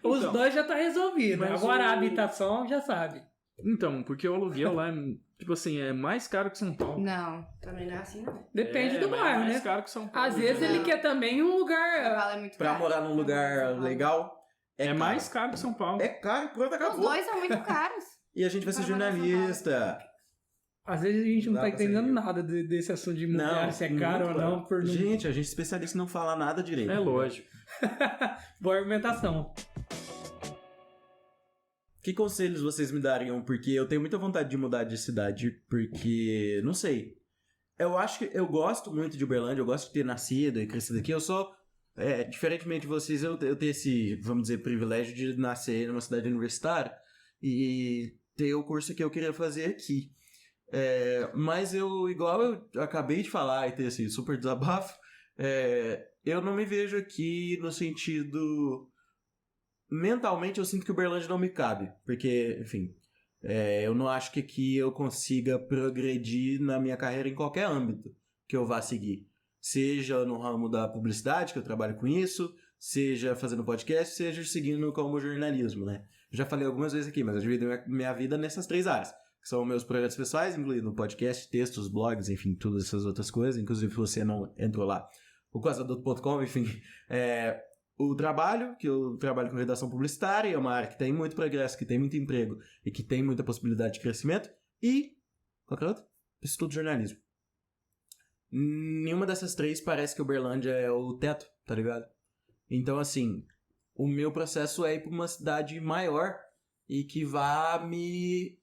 Os Então, dois já tá resolvido. mas Agora a o- habitação já sabe. Então, porque o aluguel lá é, tipo assim, é mais caro que São Paulo. Não, também não é assim, não. Depende do mas bairro, é mais né? caro que São Paulo. Às vezes Não. ele quer também um São lugar. Paulo é muito Pra caro. morar num lugar legal, É caro. mais caro que São Paulo. É caro, pronto, Os acabou. dois são muito caros. E a gente vai ser Pra morar em São jornalista. Às vezes a gente não Dá tá pra ser entendendo rico. nada desse assunto de imobiliário, se é caro ou não. Por não... Gente, a gente é especialista em não falar nada direito. É lógico. Boa argumentação. Que conselhos vocês me dariam? Porque eu tenho muita vontade de mudar de cidade, porque, não sei. Eu acho que eu gosto muito de Uberlândia, eu gosto de ter nascido e crescido aqui. Eu sou, diferentemente de vocês, eu tenho esse, vamos dizer, privilégio de nascer numa cidade universitária e ter o curso que eu queria fazer aqui. Mas igual eu acabei de falar e ter esse super desabafo, eu não me vejo aqui no sentido... Mentalmente eu sinto que Uberlândia não me cabe, porque, enfim, eu não acho que aqui eu consiga progredir na minha carreira em qualquer âmbito que eu vá seguir. Seja no ramo da publicidade, que eu trabalho com isso, seja fazendo podcast, seja seguindo como jornalismo, né? Já falei algumas vezes aqui, mas eu divido minha vida nessas 3 áreas, que são meus projetos pessoais, incluindo podcast, textos, blogs, enfim, todas essas outras coisas. Inclusive, se você não entrou lá, o quasadulto.com, enfim, o trabalho, que eu trabalho com redação publicitária, é uma área que tem muito progresso, que tem muito emprego e que tem muita possibilidade de crescimento. E, qual que é outro? Estudo jornalismo. Nenhuma dessas 3 parece que Uberlândia é o teto, tá ligado? Então, assim, o meu processo é ir pra uma cidade maior e que vá me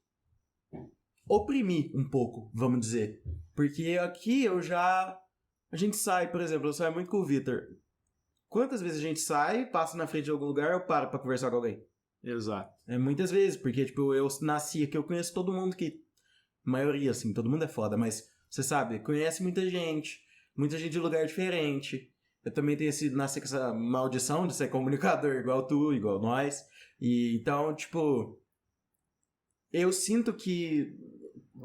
oprimir um pouco, vamos dizer. Porque aqui a gente sai, por exemplo, eu saio muito com o Vitor. Quantas vezes a gente sai, passa na frente de algum lugar, eu paro pra conversar com alguém? Exato. Muitas vezes, porque, tipo, eu nasci aqui, eu conheço todo mundo que... Maioria, assim, todo mundo é foda, mas, você sabe, conhece muita gente de lugar diferente. Eu também tenho nasci com essa maldição de ser comunicador, igual tu, igual nós. E, então, tipo... Eu sinto que...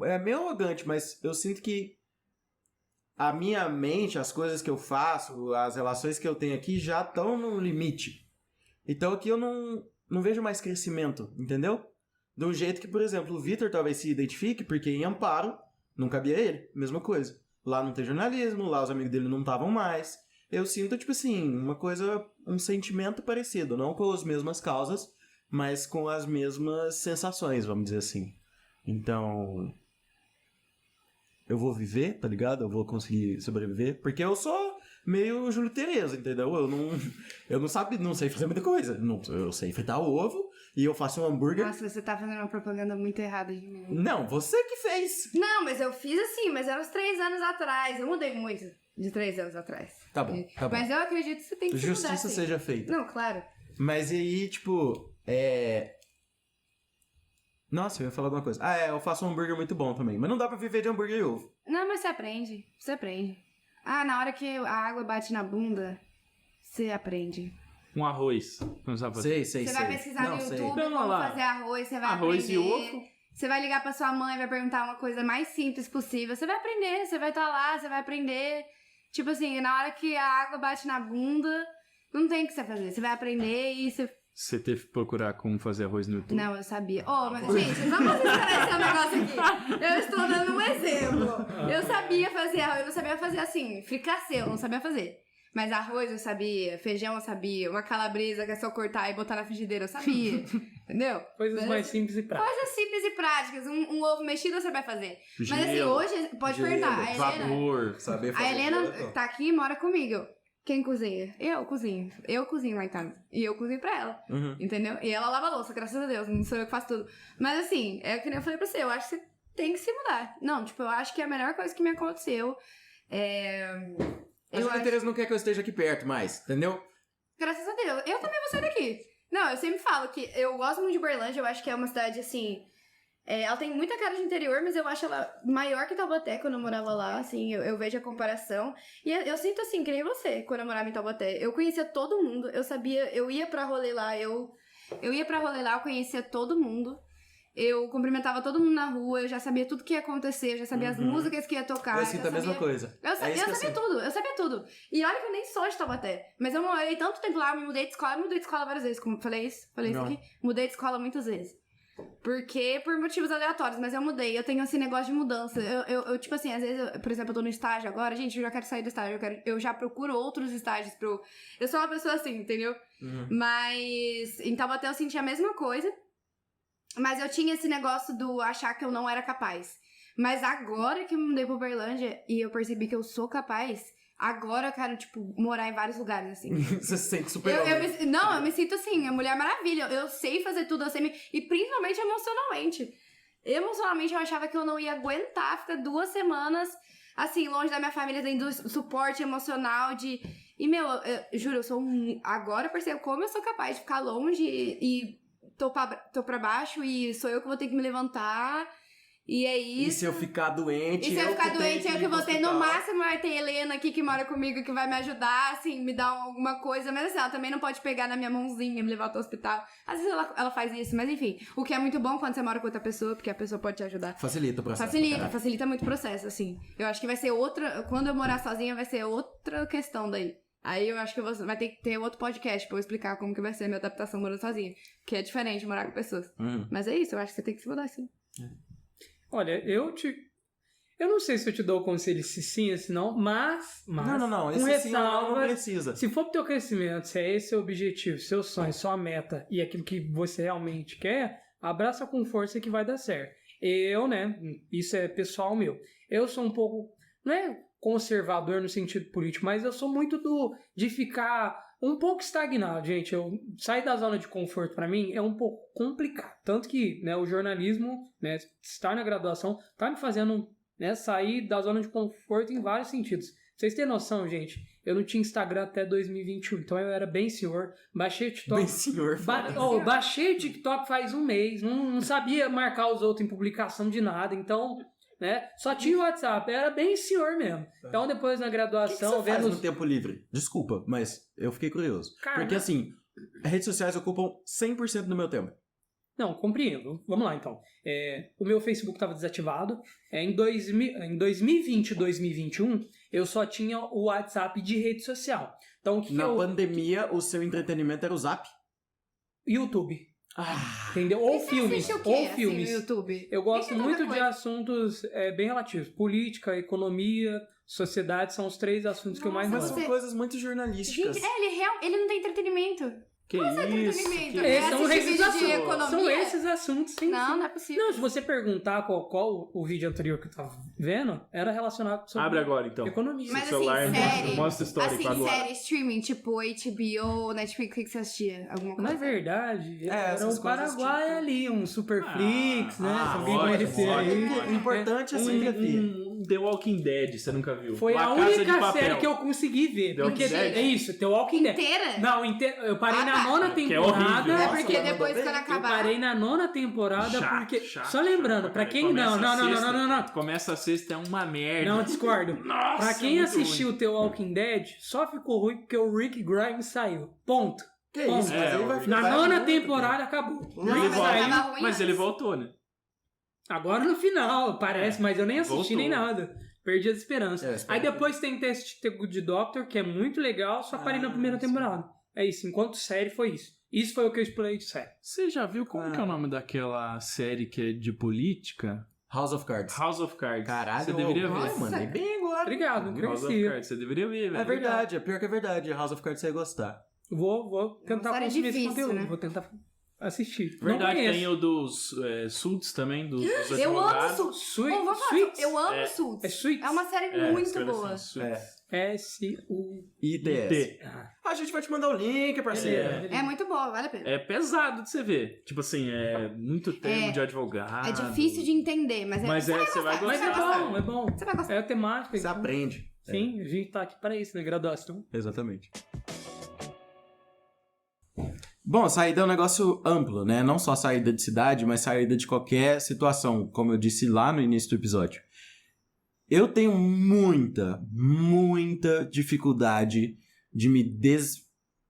É meio arrogante, mas eu sinto que a minha mente, as coisas que eu faço, as relações que eu tenho aqui já estão no limite. Então aqui eu não vejo mais crescimento, entendeu? De um jeito que, por exemplo, o Vitor talvez se identifique, porque em Amparo não cabia ele, mesma coisa. Lá não tem jornalismo, lá os amigos dele não estavam mais. Eu sinto, tipo assim, um sentimento parecido, não com as mesmas causas, mas com as mesmas sensações, vamos dizer assim. Então... eu vou viver, tá ligado? Eu vou conseguir sobreviver, porque eu sou meio Júlio Tereza, entendeu? Eu não sei fazer muita coisa. Eu sei fritar o ovo e eu faço um hambúrguer. Nossa, você tá fazendo uma propaganda muito errada de mim. Não, você que fez. Não, mas eu fiz assim, mas era uns 3 anos atrás. Eu mudei muito de 3 anos atrás. Tá bom, tá bom. Mas eu acredito que você tem que se mudar, Justiça sim. seja feita. Não, claro. Mas e aí, tipo, Nossa, eu ia falar alguma coisa. Eu faço um hambúrguer muito bom também. Mas não dá pra viver de hambúrguer e ovo. Não, mas você aprende. Você aprende. Na hora que a água bate na bunda, você aprende. Um arroz. Não sabe fazer. Sei. Você vai pesquisar Não, no sei. YouTube Então, como lá. fazer arroz, você vai Arroz aprender. e ovo. Você vai ligar pra sua mãe, vai perguntar uma coisa mais simples possível. Você vai aprender, você vai estar lá, você vai aprender. Tipo assim, na hora que a água bate na bunda, não tem o que você fazer. Você vai aprender e você... Você teve que procurar como fazer arroz no YouTube? Não, eu sabia. Mas, gente, vamos esclarecer um negócio aqui. Eu estou dando um exemplo. Eu sabia fazer arroz, eu não sabia fazer assim, fricassê, eu não sabia fazer. Mas arroz eu sabia, feijão eu sabia, uma calabresa que é só cortar e botar na frigideira eu sabia. Entendeu? Coisas mais simples e práticas. Coisas simples e práticas. Um ovo mexido você vai fazer. Mas assim, Gelo, hoje, pode gelo, perguntar. A Helena, vapor. Saber fazer a Helena gelo, tá aqui e mora comigo. Quem cozinha? Eu cozinho. Eu cozinho lá em casa. E eu cozinho pra ela. Uhum. Entendeu? E ela lava a louça, graças a Deus. Não sou eu que faço tudo. Mas assim, é que nem eu falei pra você. Eu acho que você tem que se mudar. Não, tipo, eu acho que a melhor coisa que me aconteceu A Júlia Tereza não quer que eu esteja aqui perto mais, entendeu? Graças a Deus. Eu também vou sair daqui. Não, eu sempre falo que eu gosto muito de Uberlândia. Eu acho que é uma cidade, assim... Ela tem muita cara de interior, mas eu acho ela maior que Taubaté quando eu morava lá, assim, eu vejo a comparação. E eu sinto assim, que nem você, quando eu morava em Taubaté. Eu conhecia todo mundo, eu ia pra rolê lá, eu conhecia todo mundo. Eu cumprimentava todo mundo na rua, eu já sabia tudo que ia acontecer, eu já sabia as músicas que ia tocar. Eu sinto a mesma coisa. Eu sabia tudo. E olha que eu nem sou de Taubaté. Mas eu morei tanto tempo lá, eu me mudei de escola várias vezes. Falei isso aqui? Mudei de escola muitas vezes. Porque, por motivos aleatórios, mas eu mudei. Eu tenho esse negócio de mudança. Eu tipo assim, às vezes, por exemplo, eu tô no estágio agora, gente, eu já quero sair do estágio, eu já procuro outros estágios Eu sou uma pessoa assim, entendeu? Mas em Taubaté eu senti a mesma coisa. Mas eu tinha esse negócio do achar que eu não era capaz. Mas agora que eu me mudei pra Uberlândia e eu percebi que eu sou capaz, agora eu quero, tipo, morar em vários lugares, assim. Você se sente super eu me sinto assim, a Mulher Maravilha. Eu sei fazer tudo, e principalmente emocionalmente. Emocionalmente eu achava que eu não ia aguentar ficar 2 semanas, assim, longe da minha família, tendo suporte emocional de... E, eu juro, agora eu percebo como eu sou capaz de ficar longe e tô pra baixo e sou eu que vou ter que me levantar. E é isso. E se eu ficar doente, eu que vou ter. No máximo vai ter Helena aqui que mora comigo que vai me ajudar, assim, me dar alguma coisa. Mas assim, ela também não pode pegar na minha mãozinha e me levar até o hospital. Às vezes ela faz isso, mas enfim. O que é muito bom quando você mora com outra pessoa, porque a pessoa pode te ajudar. Facilita o processo. Facilita muito o processo, assim. Eu acho que vai ser outra... Quando eu morar sozinha, vai ser outra questão daí. Aí eu acho que vai ter que ter outro podcast pra eu explicar como que vai ser a minha adaptação morando sozinha. Que é diferente de morar com pessoas. Mas é isso, eu acho que você tem que se mudar assim. Olha, eu não sei se eu te dou o conselho se sim ou se não, mas não, esse sim ou não precisa. Se for pro teu crescimento, se é esse o objetivo, seu sonho, sua meta e aquilo que você realmente quer, abraça com força que vai dar certo. Eu, né, isso é pessoal meu, eu sou um pouco, não é conservador no sentido político, mas eu sou muito de ficar um pouco estagnado, gente. Eu sair da zona de conforto pra mim é um pouco complicado, tanto que, né, o jornalismo, né, estar na graduação tá me fazendo, né, sair da zona de conforto em vários sentidos. Pra vocês terem noção, gente, eu não tinha Instagram até 2021, então eu era bem senhor, baixei o TikTok. Bem senhor, baixei o TikTok faz um mês, não sabia marcar os outros em publicação de nada, então, né, só tinha o WhatsApp, era bem senhor mesmo. Então depois na graduação... O que você faz no tempo livre? Desculpa, mas eu fiquei curioso. Cara, porque assim, redes sociais ocupam 100% do meu tempo. Não, compreendo. Vamos lá, então. O meu Facebook estava desativado. Em 2020 e 2021, eu só tinha o WhatsApp de rede social. Então, o que Na pandemia, o seu entretenimento era o Zap? YouTube. Entendeu? Ou filmes. O quê, Ou assim, filmes. no YouTube? Eu gosto muito de assuntos bem relativos. Política, economia, sociedade são os 3 assuntos que eu mais Mas gosto. são coisas muito jornalísticas. Gente, ele não tem entretenimento. Que isso? São esses assuntos. São esses assuntos, sim. Não é possível. Não, se você perguntar qual o vídeo anterior que eu tava vendo, era relacionado sobre Abre agora, então. economia. Mas celular, assim, série, mostra histórico assim, agora. série, streaming, tipo HBO, Netflix, o que você assistia? Alguma coisa? Na verdade, era essas um coisas Paraguai tipo- ali, um Superflix, né? Se alguém ótimo, conhecer aí. O importante é sempre The Walking Dead, você nunca viu? Foi La a Casa de única Papel. série que eu consegui ver. The Porque Walking Dead? é isso, The Walking Dead. Inteira? Não, eu parei na 9ª Que é temporada. horrível. É Nossa, porque ela depois mandou quando bem. Eu acabar... parei na 9ª temporada porque. Só lembrando, pra quem. Não. Começa a sexta, é uma merda. Não, discordo. Nossa, Pra quem muito assistiu The Walking Dead, só ficou ruim porque o Rick Grimes saiu. Ponto. Que isso, mas aí vai ficar... Na vai 9ª muito temporada acabou. Ele mas volta. tava ruim Mas ele antes. voltou, né? Agora no final, parece, mas eu nem assisti voltou. nem nada. Perdi as esperanças. É, espero Aí depois tem Teste de Good Doctor, que é muito legal, só parei na primeira temporada. É isso, enquanto série foi isso. Isso foi o que eu explorei de série. Você já viu como que é o nome daquela série que é de política? House of Cards. House of Cards. Caralho, Você deveria ver. Nossa, mandei bem agora. Obrigado, House of cresci. Cards, você deveria ver, velho. É verdade, é pior que é verdade. House of Cards você ia gostar. Vou tentar série consumir esse difícil, conteúdo, né? vou tentar assistir. Verdade, Não conheço. tem o dos Suits também, dos Eu amo advogados. Suits. Sweet, Vamos falar, Suits? eu amo É. Suits. É Suits? É uma série muito escreve boa. assim, Suits. S-U... ITS. A gente vai te mandar o link, parceiro. É muito boa, vale a pena. É pesado de você ver. Tipo assim, é muito termo É. de advogado. É difícil de entender, mas Você vai Mas gostar. é bom. Você vai gostar. É a temática. Você aprende. Sim, a gente tá aqui para isso, né? Graduação. Exatamente. Bom, saída é um negócio amplo, né? Não só saída de cidade, mas saída de qualquer situação, como eu disse lá no início do episódio. Eu tenho muita dificuldade de me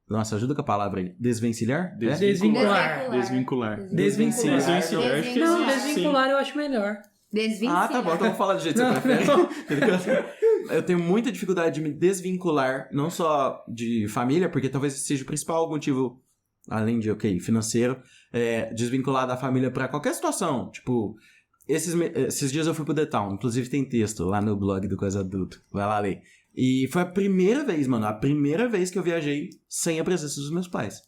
Nossa, ajuda com a palavra aí. Desvencilhar? Desvincular. Desvincular. Desvincular. Desvencilhar, acho que Não, existe, desvincular eu acho melhor. Desvincilhar. Ah, tá bom, então vou falar do jeito que você prefere. Eu tenho muita dificuldade de me desvincular, não só de família, porque talvez esse seja o principal motivo, além de, financeiro, desvincular da família pra qualquer situação. Tipo, esses dias eu fui pro The Town, inclusive tem texto lá no blog do Coisa Adulto, vai lá ler. E foi a primeira vez que eu viajei sem a presença dos meus pais.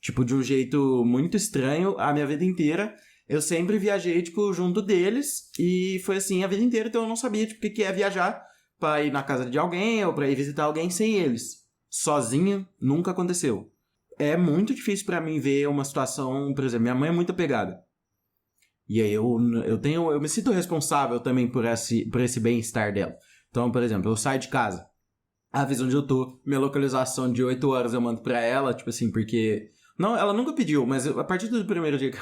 Tipo, de um jeito muito estranho, a minha vida inteira. Eu sempre viajei, tipo, junto deles, e foi assim a vida inteira, então eu não sabia, tipo, o que é viajar pra ir na casa de alguém ou pra ir visitar alguém sem eles. Sozinha, nunca aconteceu. É muito difícil pra mim ver uma situação, por exemplo, minha mãe é muito apegada. E aí eu me sinto responsável também por esse bem-estar dela. Então, por exemplo, eu saio de casa, avisa onde eu tô, minha localização de 8 horas eu mando pra ela, tipo assim, porque... Não, ela nunca pediu, mas a partir do primeiro dia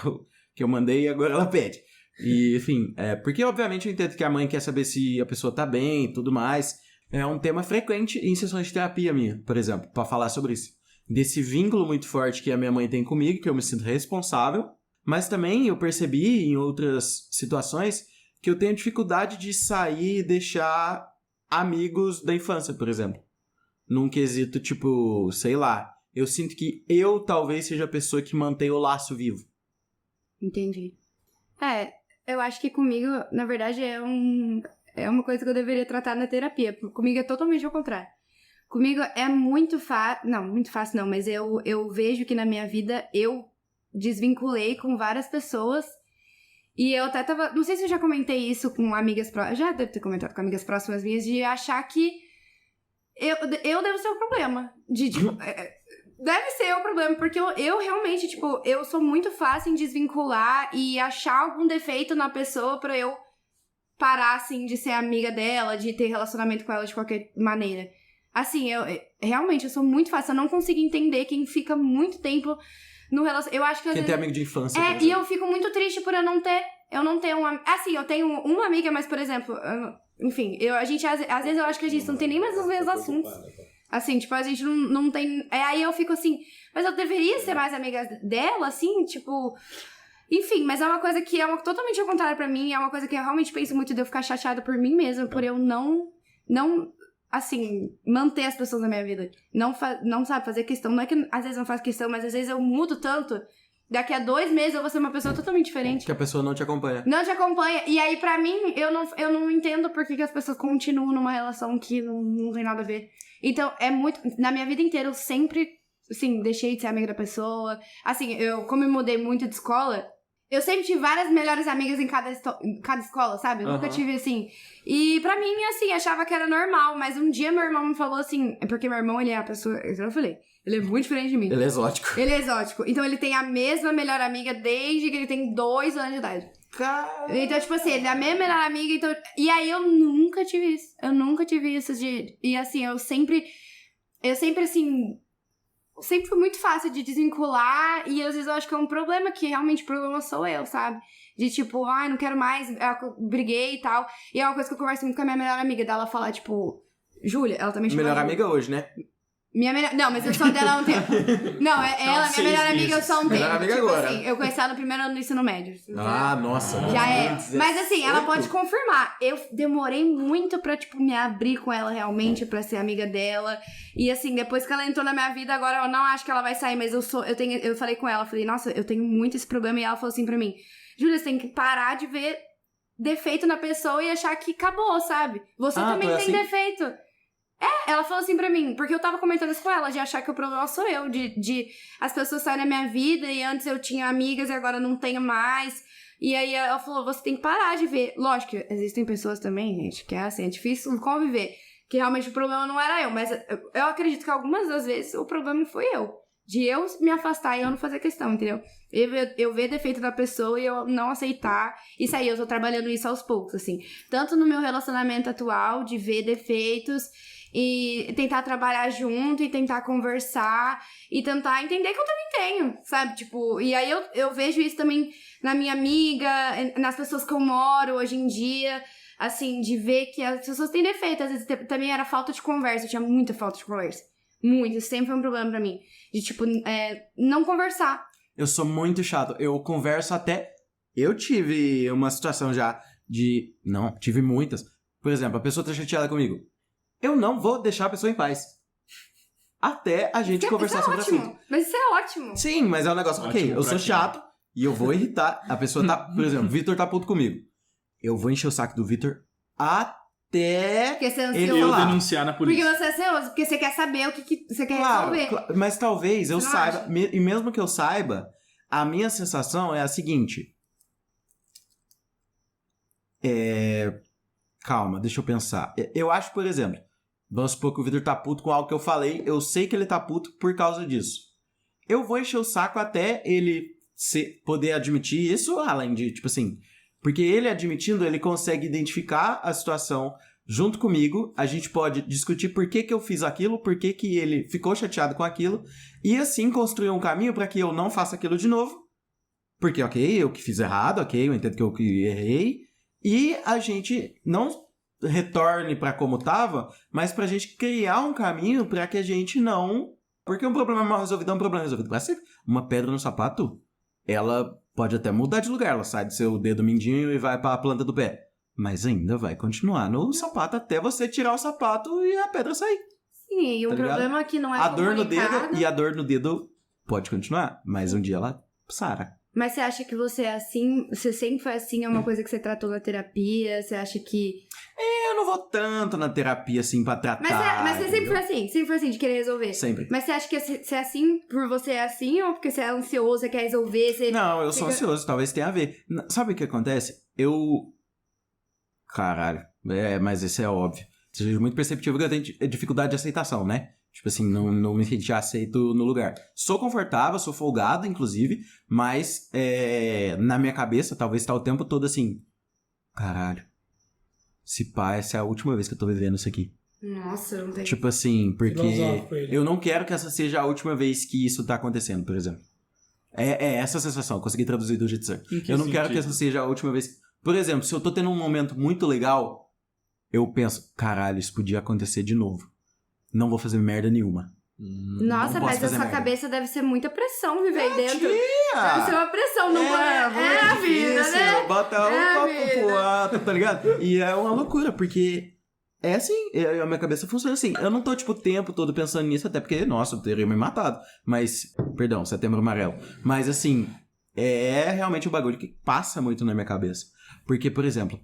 que eu mandei, agora ela pede. E, enfim, porque obviamente eu entendo que a mãe quer saber se a pessoa tá bem e tudo mais. É um tema frequente em sessões de terapia minha, por exemplo, pra falar sobre isso. Desse vínculo muito forte que a minha mãe tem comigo, que eu me sinto responsável. Mas também eu percebi em outras situações que eu tenho dificuldade de sair e deixar amigos da infância, por exemplo. Num quesito, tipo, sei lá. Eu sinto que eu talvez seja a pessoa que mantém o laço vivo. Entendi. Eu acho que comigo, na verdade, é uma coisa que eu deveria tratar na terapia. Comigo é totalmente ao contrário. Comigo é muito fácil... Não, muito fácil não, mas eu vejo que na minha vida eu desvinculei com várias pessoas. E eu até tava... Não sei se eu já comentei isso com amigas próximas. Já devo ter comentado com amigas próximas minhas, de achar que eu devo ser o problema. De, tipo... Deve ser o problema, porque eu realmente, tipo, eu sou muito fácil em desvincular e achar algum defeito na pessoa pra eu parar, assim, de ser amiga dela, de ter relacionamento com ela de qualquer maneira. Assim, realmente, eu sou muito fácil, eu não consigo entender quem fica muito tempo no relacionamento. Eu acho que... Quem tem amigo de infância, por e eu fico muito triste por eu não ter uma... Assim, eu tenho uma amiga, mas, por exemplo, enfim, a gente, às vezes eu acho que a gente não tem nem mais os mesmos assuntos. Assim, tipo, a gente não tem... Aí eu fico assim, mas eu deveria ser mais amiga dela, assim, tipo... Enfim, mas é uma coisa que é totalmente ao contrário pra mim, é uma coisa que eu realmente penso muito de eu ficar chateada por mim mesma, por eu não assim, manter as pessoas na minha vida. Não sabe, fazer questão. Não é que às vezes eu não faço questão, mas às vezes eu mudo tanto. Daqui a 2 meses eu vou ser uma pessoa totalmente diferente. Que a pessoa não te acompanha. Não te acompanha. E aí, pra mim, eu não entendo por que as pessoas continuam numa relação que não tem nada a ver. Então, é muito... Na minha vida inteira, eu sempre, assim, deixei de ser amiga da pessoa. Assim, como eu mudei muito de escola, eu sempre tive várias melhores amigas em cada escola, sabe? Eu nunca tive, assim... E pra mim, assim, achava que era normal. Mas um dia meu irmão me falou assim... É porque meu irmão, ele é a pessoa... Eu falei... Ele é muito diferente de mim. Ele é exótico. Ele é exótico. Então, ele tem a mesma melhor amiga desde que ele tem 2 anos de idade. Caramba. Então, tipo assim, ele é a minha melhor amiga, então... E aí, eu nunca tive isso. Eu nunca tive isso de... E assim, eu sempre, assim... Sempre foi muito fácil de desvincular. E às vezes eu acho que é um problema, que realmente o problema sou eu, sabe? De tipo, não quero mais, briguei e tal. E é uma coisa que eu converso muito com a minha melhor amiga, dela falar, tipo... Júlia, ela também chama Melhor Júlia. amiga hoje, né? Minha melhor... Não, mas eu sou dela há um tempo. Não, ela, minha melhor amiga, eu sou há um tempo. Melhor amiga tipo agora. assim, eu conheci ela no primeiro ano do ensino médio. Ah, nossa. Já é. 2017. Mas assim, ela pode confirmar. Eu demorei muito pra, tipo, me abrir com ela realmente, pra ser amiga dela. E assim, depois que ela entrou na minha vida, agora eu não acho que ela vai sair, mas eu falei com ela, falei, nossa, eu tenho muito esse problema. E ela falou assim pra mim, Júlia, você tem que parar de ver defeito na pessoa e achar que acabou, sabe? Você também tem assim? defeito. Ela falou assim pra mim, porque eu tava comentando isso com ela, de achar que o problema sou eu, de as pessoas saírem da minha vida e antes eu tinha amigas e agora não tenho mais. E aí ela falou, você tem que parar de ver. Lógico que existem pessoas também, gente, que é assim, é difícil conviver. Que realmente o problema não era eu, mas eu acredito que algumas das vezes o problema foi eu. De eu me afastar e eu não fazer questão, entendeu? Eu ver defeito da pessoa e eu não aceitar. Isso aí, eu tô trabalhando isso aos poucos, assim. Tanto no meu relacionamento atual, de ver defeitos e tentar trabalhar junto e tentar conversar e tentar entender que eu também tenho, sabe? Tipo, e aí eu vejo isso também na minha amiga, nas pessoas que eu moro hoje em dia, assim, de ver que as pessoas têm defeito. Às vezes também era falta de conversa, eu tinha muita falta de conversa. Muito, isso sempre foi um problema pra mim. De, tipo, não conversar. Eu sou muito chato. Eu converso até... Eu tive uma situação já de... Não, tive muitas. Por exemplo, a pessoa tá chateada comigo. Eu não vou deixar a pessoa em paz. Até a gente conversar sobre o assunto. Mas isso é ótimo. Sim, mas é um negócio... Ok, eu sou chato e eu vou irritar. A pessoa tá... Por exemplo, o Vitor tá puto comigo. Eu vou encher o saco do Vitor até Porque você é ele ansioso. falar. Denunciar na polícia. Porque você é ansioso, porque você quer saber o que você quer resolver. Claro, mas talvez eu Você não saiba, acha? e mesmo que eu saiba, a minha sensação é a seguinte. Calma, deixa eu pensar. Eu acho, por exemplo, vamos supor que o Vitor tá puto com algo que eu falei, eu sei que ele tá puto por causa disso. Eu vou encher o saco até ele poder admitir isso, além de, tipo assim... Porque ele admitindo, ele consegue identificar a situação junto comigo, a gente pode discutir por que eu fiz aquilo, por que ele ficou chateado com aquilo, e assim construir um caminho para que eu não faça aquilo de novo. Porque, ok, eu que fiz errado, ok, eu entendo que eu que errei, e a gente não retorne para como tava, mas pra gente criar um caminho para que a gente não... Porque um problema mal resolvido é um problema resolvido para sempre. Uma pedra no sapato, ela pode até mudar de lugar, ela sai do seu dedo mindinho e vai para a planta do pé. Mas ainda vai continuar no sapato até você tirar o sapato e a pedra sair. Sim, e o problema é que não é a dor no comunicado. dedo, e a dor no dedo pode continuar, mas um dia ela sara. Mas você acha que você é assim? Você sempre foi assim? É uma coisa que você tratou na terapia? Você acha que... Eu não vou tanto na terapia assim pra tratar. Mas você sempre foi assim? Sempre foi assim, de querer resolver? Sempre. Mas você acha que você é assim por você é assim? Ou porque você é ansioso, você quer resolver? Você... Não, eu sou ansioso, talvez tenha a ver. Sabe o que acontece? Caralho, mas isso é óbvio. Seja muito perceptível que eu tenho dificuldade de aceitação, né? Tipo assim, não me sentir aceito no lugar. Sou confortável, sou folgado, inclusive, mas na minha cabeça, talvez tá o tempo todo assim... Caralho, se pá, essa é a última vez que eu tô vivendo isso aqui. Nossa, eu não tenho... Tipo assim, porque Filosófico ele. eu não quero que essa seja a última vez que isso tá acontecendo, por exemplo. É essa a sensação, eu consegui traduzir do jeito certo. Eu não quero que essa seja a última vez... Por exemplo, se eu tô tendo um momento muito legal, eu penso, caralho, isso podia acontecer de novo. Não vou fazer merda nenhuma. Nossa, não mas posso a fazer sua merda. cabeça deve ser muita pressão viver aí dentro. Deve Tia! ser uma pressão, não É muito a vida, difícil, né? bota É a um copo vida. pro alto, tá ligado? E é uma loucura, porque é assim, a minha cabeça funciona assim. Eu não tô, tipo, o tempo todo pensando nisso, até porque, nossa, eu teria me matado. Mas, perdão, Setembro Amarelo. Mas, assim, é realmente um bagulho que passa muito na minha cabeça. Porque, por exemplo,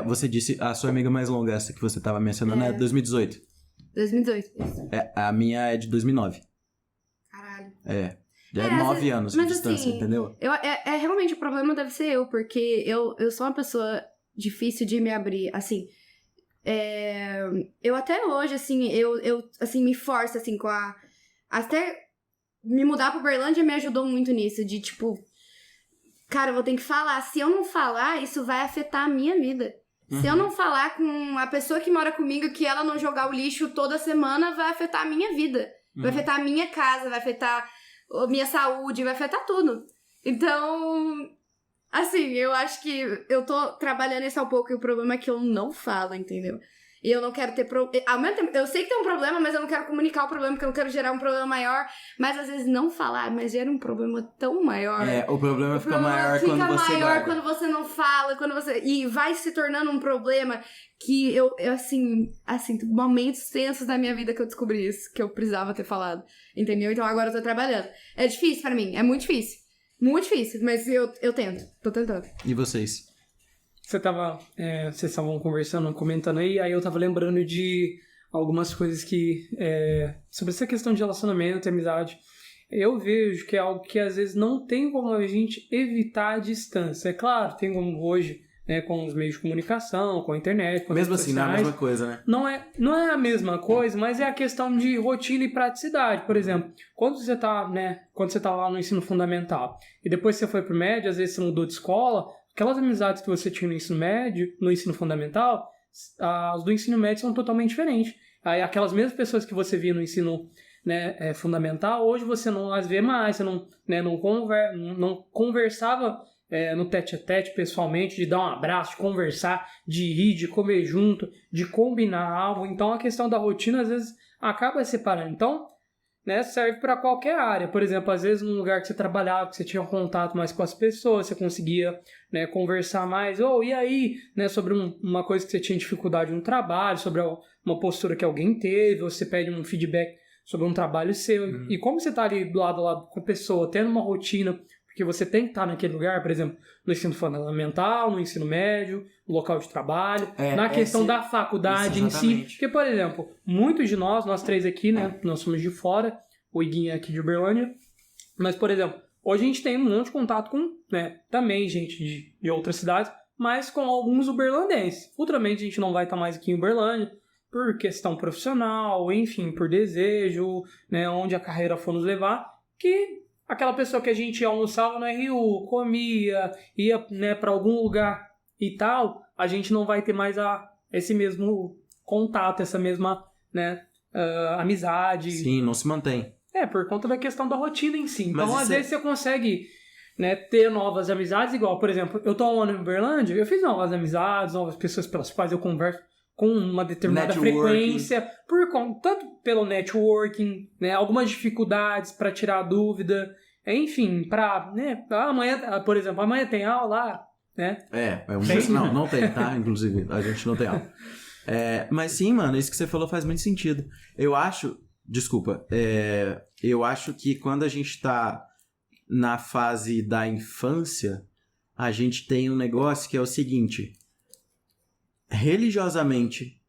você disse, a sua amiga mais longa, essa que você tava mencionando, é 2018. 2018, isso. A minha é de 2009. Caralho. Já é 9 anos de mas distância, assim, entendeu? Realmente o problema deve ser eu, porque eu sou uma pessoa difícil de me abrir, assim. Eu até hoje, assim, eu assim, me forço, assim, com a... Até me mudar pra Uberlândia me ajudou muito nisso, de tipo... Cara, eu vou ter que falar. Se eu não falar, isso vai afetar a minha vida. Se eu não falar com a pessoa que mora comigo que ela não jogar o lixo toda semana, vai afetar a minha vida. Vai afetar a minha casa, vai afetar a minha saúde, vai afetar tudo. Então, assim, eu acho que eu tô trabalhando isso ao pouco e o problema é que eu não falo, entendeu? E eu não quero ter ao mesmo tempo, eu sei que tem um problema, mas eu não quero comunicar o problema, porque eu não quero gerar um problema maior. Mas às vezes não falar, mas gera um problema tão maior. O problema fica maior quando você fica maior guarda. quando você não fala, e vai se tornando um problema que eu assim, momentos tensos da minha vida que eu descobri isso, que eu precisava ter falado, entendeu? Então agora eu tô trabalhando. É difícil pra mim, é muito difícil. Muito difícil, mas eu tento, tô tentando. E vocês? Vocês estavam conversando, comentando aí eu tava lembrando de algumas coisas que... sobre essa questão de relacionamento e amizade. Eu vejo que é algo que às vezes não tem como a gente evitar a distância. É claro, tem como hoje né, com os meios de comunicação, com a internet, com as Mesmo redes assim, não é a sociais. mesma coisa, né? Não é a mesma coisa, mas é a questão de rotina e praticidade. Por exemplo, quando você tá lá no ensino fundamental e depois você foi pro médio, às vezes você mudou de escola, aquelas amizades que você tinha no ensino médio, no ensino fundamental, as do ensino médio são totalmente diferentes. Aí aquelas mesmas pessoas que você via no ensino, né, fundamental, hoje você não as vê mais, você não conversava no tete-a-tete pessoalmente, de dar um abraço, de conversar, de rir, de comer junto, de combinar algo. Então a questão da rotina às vezes acaba separando. Então, né, serve para qualquer área. Por exemplo, às vezes num lugar que você trabalhava, que você tinha contato mais com as pessoas, você conseguia, né, conversar mais, e aí, né, sobre uma coisa que você tinha dificuldade no trabalho, sobre uma postura que alguém teve, ou você pede um feedback sobre um trabalho seu. E como você está ali do lado a lado com a pessoa, tendo uma rotina, porque você tem que estar naquele lugar, por exemplo, no ensino fundamental, no ensino médio, no local de trabalho, na questão da faculdade em si. Porque, por exemplo, muitos de nós três aqui, né, nós somos de fora, o Iguinho é aqui de Uberlândia, mas, por exemplo, hoje a gente tem um monte de contato com, né, também gente de outras cidades, mas com alguns uberlandenses. Futuramente a gente não vai estar mais aqui em Uberlândia, por questão profissional, enfim, por desejo, né, onde a carreira for nos levar, que aquela pessoa que a gente almoçava no RU, comia, ia, né, para algum lugar e tal, a gente não vai ter mais esse mesmo contato, essa mesma, né, amizade. Sim, não se mantém. Por conta da questão da rotina em si. Então, Mas às vezes você consegue, né, ter novas amizades, igual, por exemplo, eu tô há um ano em Uberlândia, eu fiz novas amizades, novas pessoas pelas quais eu converso com uma determinada frequência, tanto pelo networking, né, algumas dificuldades para tirar dúvida, enfim, para, né, amanhã, por exemplo, amanhã tem aula, né? Não tem, tá? Inclusive, a gente não tem aula. Mas sim, mano, isso que você falou faz muito sentido. Eu acho que quando a gente tá na fase da infância, a gente tem um negócio que é o seguinte: religiosamente,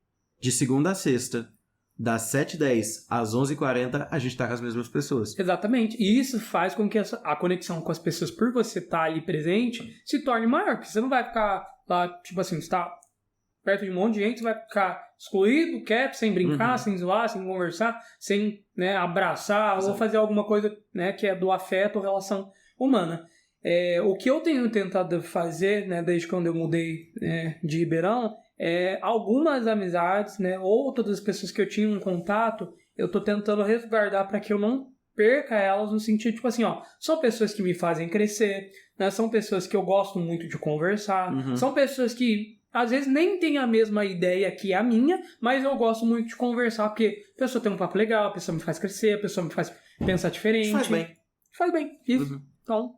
de segunda a sexta, das 7h10 às 11h40, a gente tá com as mesmas pessoas. Exatamente. E isso faz com que a conexão com as pessoas, por você estar ali presente, se torne maior. Porque você não vai ficar lá, tipo assim, você tá perto de um monte de gente, você vai ficar excluído, quieto, sem brincar, sem zoar, sem conversar, sem, né, abraçar, ou fazer alguma coisa, né, que é do afeto ou relação humana. O que eu tenho tentado fazer, né, desde quando eu mudei, de Ribeirão, algumas amizades, né, outras das pessoas que eu tinha um contato, eu tô tentando resguardar para que eu não perca elas, no sentido, tipo assim, são pessoas que me fazem crescer, né, são pessoas que eu gosto muito de conversar, são pessoas que às vezes nem tem a mesma ideia que a minha, mas eu gosto muito de conversar, porque a pessoa tem um papo legal, a pessoa me faz crescer, a pessoa me faz pensar diferente. Faz bem, isso. Então,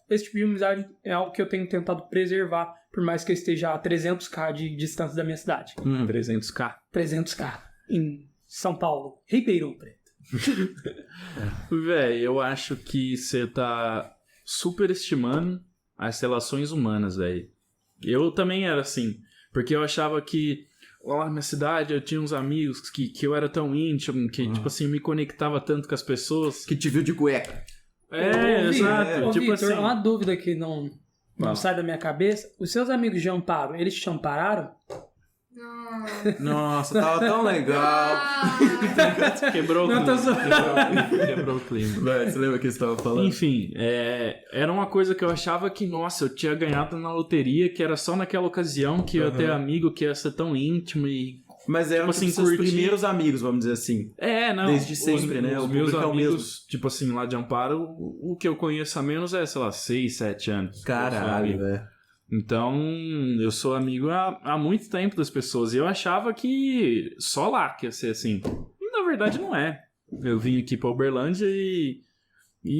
esse tipo de amizade é algo que eu tenho tentado preservar, por mais que eu esteja a 300km de distância da minha cidade. 300k? 300km, em São Paulo, Ribeirão Preto. Véi, eu acho que você tá superestimando as relações humanas, velho. Eu também era assim, porque eu achava que lá na minha cidade eu tinha uns amigos que eu era tão íntimo, que, tipo assim, me conectava tanto com as pessoas. Que te viu de cueca. Exato. Tipo Victor, assim, uma dúvida que não sai da minha cabeça. Os seus amigos de amparo, eles te ampararam? Nossa, tava tão legal. Quebrou o clima. Quebrou o clima. Você lembra que você tava falando? Enfim, era uma coisa que eu achava que, nossa, eu tinha ganhado na loteria, que era só naquela ocasião que eu ia ter amigo que ia ser tão íntimo e... Mas eram, tipo, seus primeiros amigos, vamos dizer assim. Não. Desde sempre, né? Os meus amigos, tipo assim, lá de Amparo, o que eu conheço a menos sei lá, 6, 7 anos. Caralho, velho. Então, eu sou amigo há muito tempo das pessoas. E eu achava que só lá que ia ser assim. E, na verdade, não é. Eu vim aqui pra Uberlândia e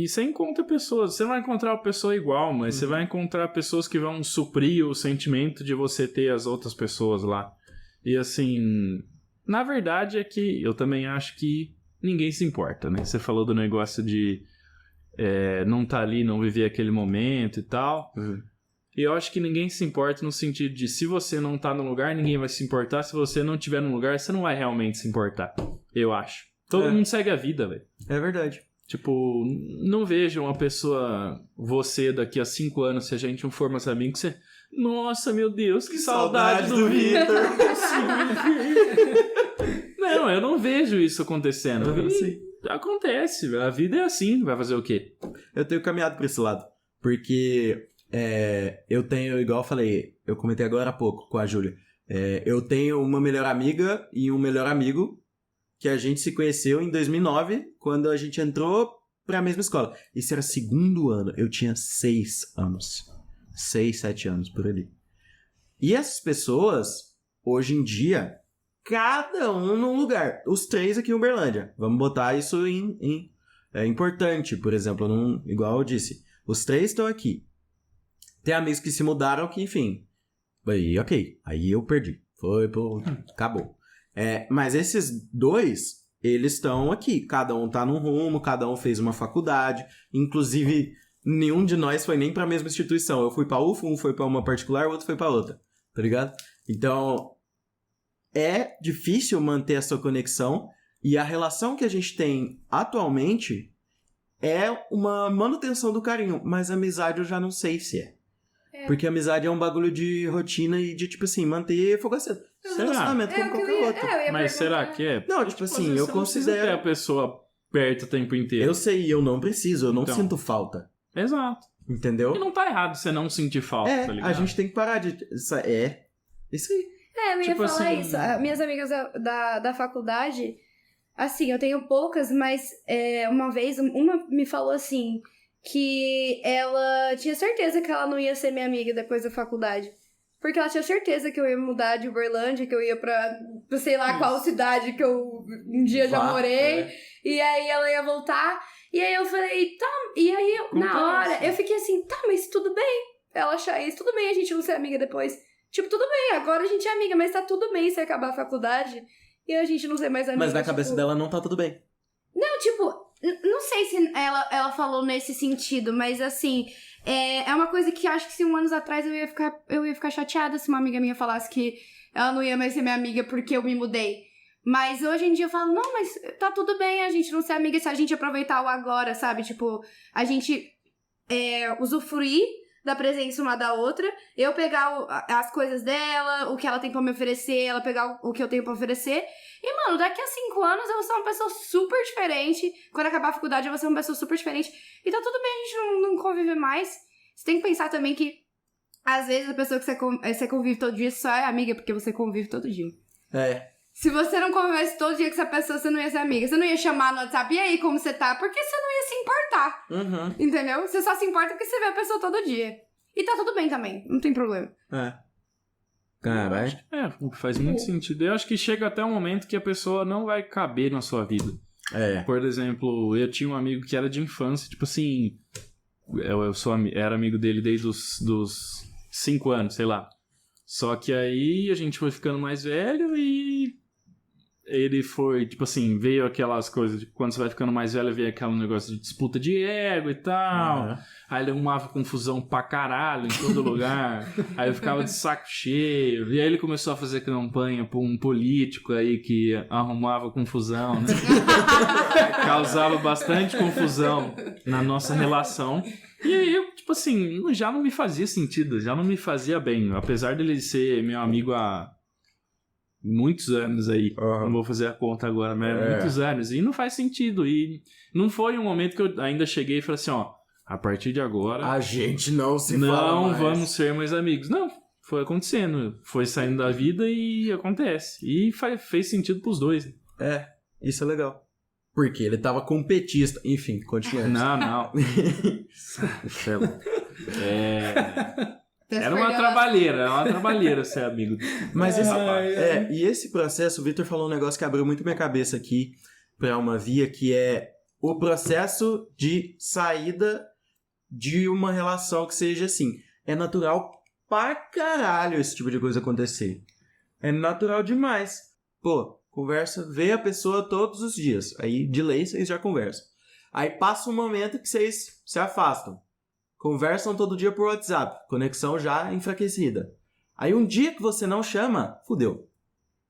você encontra pessoas. Você vai encontrar uma pessoa igual, mas você vai encontrar pessoas que vão suprir o sentimento de você ter as outras pessoas lá. E, assim, na verdade é que eu também acho que ninguém se importa, né? Você falou do negócio de não tá ali, não viver aquele momento e tal. E eu acho que ninguém se importa no sentido de, se você não tá no lugar, ninguém vai se importar. Se você não estiver no lugar, você não vai realmente se importar. Eu acho. Todo mundo segue a vida, velho. É verdade. Tipo, não vejo uma pessoa, você daqui a 5 anos, se a gente não for mais amigo, você... Nossa, meu Deus, que saudade do Vitor. Não, eu não vejo isso acontecendo. Acontece, a vida é assim, vai fazer o quê? Eu tenho caminhado pra esse lado. Porque eu tenho, igual eu falei, eu comentei agora há pouco com a Júlia. Eu tenho uma melhor amiga e um melhor amigo que a gente se conheceu em 2009, quando a gente entrou pra mesma escola. Isso era segundo ano, eu tinha 6 anos. 6, 7 anos, por ali. E essas pessoas, hoje em dia, cada um num lugar. Os 3 aqui em Uberlândia. Vamos botar isso é importante, por exemplo, igual eu disse. Os 3 estão aqui. Tem amigos que se mudaram que, enfim... Aí, ok. Aí eu perdi. Acabou. Mas esses 2, eles estão aqui. Cada um tá num rumo, cada um fez uma faculdade. Inclusive, nenhum de nós foi nem pra mesma instituição. Eu fui pra UFO, um foi pra uma particular, o outro foi pra outra. Tá ligado? Então, é difícil manter essa conexão. E a relação que a gente tem atualmente é uma manutenção do carinho. Mas amizade eu já não sei se é. Porque amizade é um bagulho de rotina e de, tipo assim, manter fogo aceso. Um relacionamento como qualquer outro. Mas será que é? Não, tipo assim, eu Você considero... ter a pessoa perto o tempo inteiro. Eu sei, eu não preciso, eu não Então. sinto falta. Exato. Entendeu? E não tá errado você não sentir falta, tá ligado? A gente tem que parar de... Isso aí. Eu ia Tipo falar assim- isso. Minhas amigas da faculdade, assim, eu tenho poucas, mas uma vez, uma me falou assim, que ela tinha certeza que ela não ia ser minha amiga depois da faculdade. Porque ela tinha certeza que eu ia mudar de Uberlândia, que eu ia pra sei lá qual cidade que eu um dia já morei. E aí ela ia voltar. E aí eu falei, tá. E aí, na hora, eu fiquei assim, tá, mas tudo bem. Ela achar isso, tudo bem a gente não ser amiga depois. Tipo, tudo bem, agora a gente é amiga, mas tá tudo bem se acabar a faculdade e a gente não ser mais amiga. Mas na cabeça dela não tá tudo bem. Não, tipo, não sei se ela falou nesse sentido, mas assim, é uma coisa que acho que se 1 ano atrás eu ia ficar chateada se uma amiga minha falasse que ela não ia mais ser minha amiga porque eu me mudei. Mas hoje em dia eu falo, não, mas tá tudo bem a gente não ser amiga se a gente aproveitar o agora, sabe? Tipo, a gente usufruir da presença uma da outra, eu pegar as coisas dela, o que ela tem pra me oferecer, ela pegar o que eu tenho pra oferecer. E, mano, daqui a 5 anos eu vou ser uma pessoa super diferente. Quando acabar a faculdade eu vou ser uma pessoa super diferente. E tá tudo bem a gente não conviver mais. Você tem que pensar também que, às vezes, a pessoa que você convive todo dia só é amiga porque você convive todo dia. Se você não convivesse todo dia com essa pessoa, você não ia ser amiga. Você não ia chamar no WhatsApp, e aí, como você tá? Porque você não ia se importar. Uhum. Entendeu? Você só se importa porque você vê a pessoa todo dia. E tá tudo bem também, não tem problema. Caralho. Faz muito sentido. Eu acho que chega até um momento que a pessoa não vai caber na sua vida. Por exemplo, eu tinha um amigo que era de infância, tipo assim... era amigo dele desde os 5 anos, sei lá. Só que aí a gente foi ficando mais velho e... ele foi, tipo assim, veio aquelas coisas de quando você vai ficando mais velho, veio aquele negócio de disputa de ego e tal. Aí ele arrumava confusão pra caralho em todo lugar. Aí eu ficava de saco cheio. E aí ele começou a fazer campanha pra um político aí que arrumava confusão, né? Causava bastante confusão na nossa relação. E aí eu, tipo assim, já não me fazia sentido, já não me fazia bem. Apesar dele ser meu amigo há muitos anos aí. Não vou fazer a conta agora, mas muitos anos. E não faz sentido. E não foi um momento que eu ainda cheguei e falei assim, ó, a partir de agora... a gente não se fala não mais. vamos ser mais amigos. Não, foi acontecendo. Foi saindo da vida e acontece. E fez sentido pros dois. Isso é legal. Porque ele tava competista. Enfim, continuamos. Não. Era uma trabalheira ser amigo. Mas esse processo, o Vitor falou um negócio que abriu muito minha cabeça aqui pra uma via, que é o processo de saída de uma relação que seja assim. É natural pra caralho esse tipo de coisa acontecer. É natural demais. Pô, conversa, vê a pessoa todos os dias. Aí, de lei, vocês já conversam. Aí passa um momento que vocês se afastam. Conversam todo dia por WhatsApp. Conexão já enfraquecida. Aí um dia que você não chama, fudeu.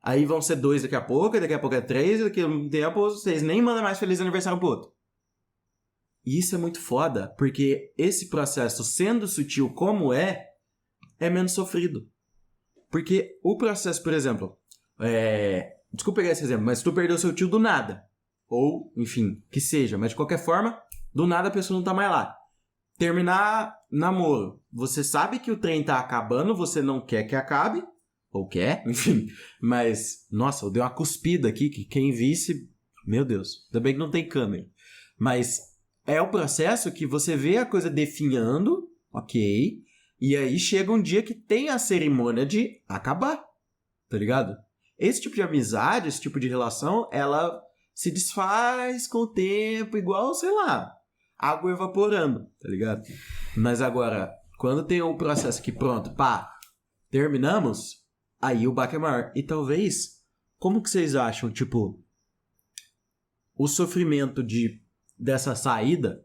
Aí vão ser 2 daqui a pouco é 3, daqui a um tempo vocês nem mandam mais feliz aniversário pro outro. E isso é muito foda, porque esse processo, sendo sutil como é menos sofrido. Porque o processo, por exemplo, desculpa pegar esse exemplo, mas se tu perdeu seu tio do nada, ou, enfim, que seja, mas de qualquer forma, do nada a pessoa não tá mais lá. Terminar namoro. Você sabe que o trem tá acabando, você não quer que acabe, ou quer, enfim. Mas, nossa, eu dei uma cuspida aqui, que quem visse, meu Deus, ainda bem que não tem câmera. Mas é o processo que você vê a coisa definhando, ok, e aí chega um dia que tem a cerimônia de acabar, tá ligado? Esse tipo de amizade, esse tipo de relação, ela se desfaz com o tempo, igual, sei lá, água evaporando, tá ligado? Mas agora, quando tem um processo que pronto, pá, terminamos, aí o baque é maior. E talvez, como que vocês acham, tipo, o sofrimento dessa saída,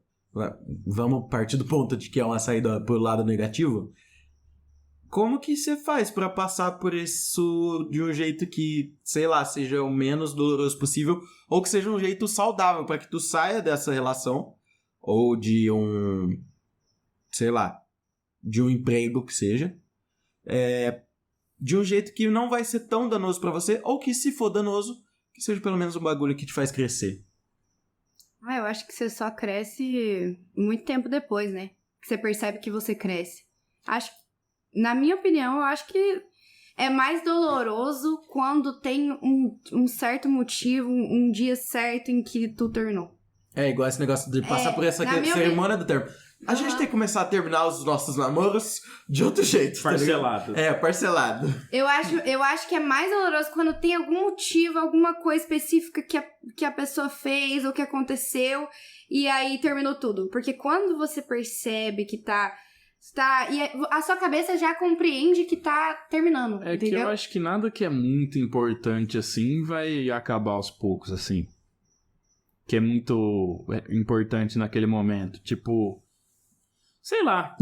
vamos partir do ponto de que é uma saída pro lado negativo, como que você faz pra passar por isso de um jeito que, sei lá, seja o menos doloroso possível, ou que seja um jeito saudável, pra que tu saia dessa relação, ou de um, sei lá, de um emprego que seja, de um jeito que não vai ser tão danoso pra você, ou que se for danoso, que seja pelo menos um bagulho que te faz crescer. Eu acho que você só cresce muito tempo depois, né? Que você percebe que você cresce. Na minha opinião, eu acho que é mais doloroso quando tem um certo motivo, um dia certo em que tu terminou. É igual esse negócio de passar por essa cerimônia do termo. A gente tem que começar a terminar os nossos namoros de outro jeito. Parcelado. Tá parcelado. Eu acho que é mais doloroso quando tem algum motivo, alguma coisa específica que a pessoa fez ou que aconteceu e aí terminou tudo. Porque quando você percebe que e a sua cabeça já compreende que tá terminando, entendeu? Que eu acho que nada que é muito importante assim vai acabar aos poucos, assim. Que é muito importante naquele momento. Tipo, sei lá,